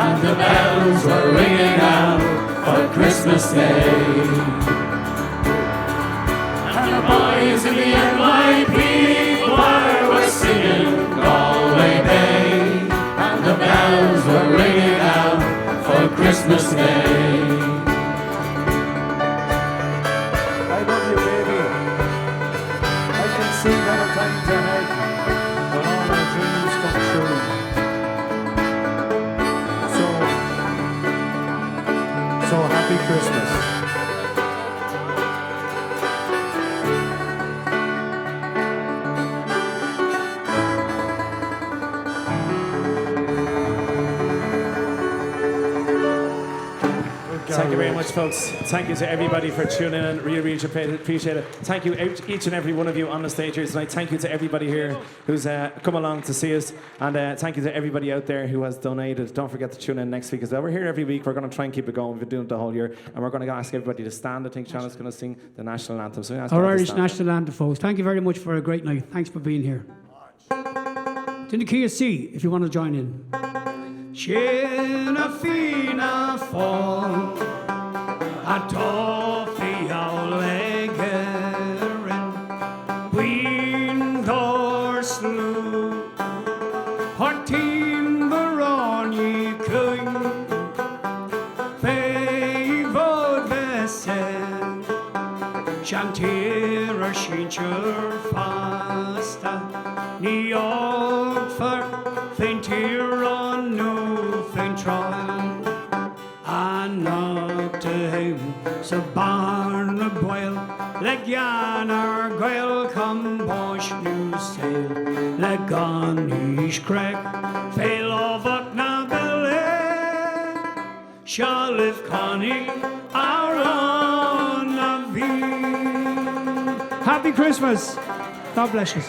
And the bells were ringing out for Christmas Day. And the boys in the NYPD choir were singing Galway Bay. And the bells were ringing out for Christmas Day. I love you, baby. I can see better times ahead when all our dreams come true. So happy Christmas. Thank you very much, folks. Thank you to everybody for tuning in. Really appreciate it. Thank you, each and every one of you on the stage here tonight. Thank you to everybody here who's come along to see us. And thank you to everybody out there who has donated. Don't forget to tune in next week as well. We're here every week. We're going to try and keep it going. We've been doing it the whole year. And we're going to ask everybody to stand. I think Shauna's going to sing the national anthem. So Our Irish national anthem, folks. Thank you very much for a great night. Thanks for being here. It's in the key of C, if you want to join in. Shinna Fina fall a toffee owl egerin Queen Dorslu her timber on ye king Favod Vesen Shantira Shincher Fasta Ni Ogfer Faintir on Newfoundland and not to him so barn a boil like Yanar Gael come bosh new sail like Ganish crack fail of Aknabele Shalif Connie our own Happy Christmas. God bless you.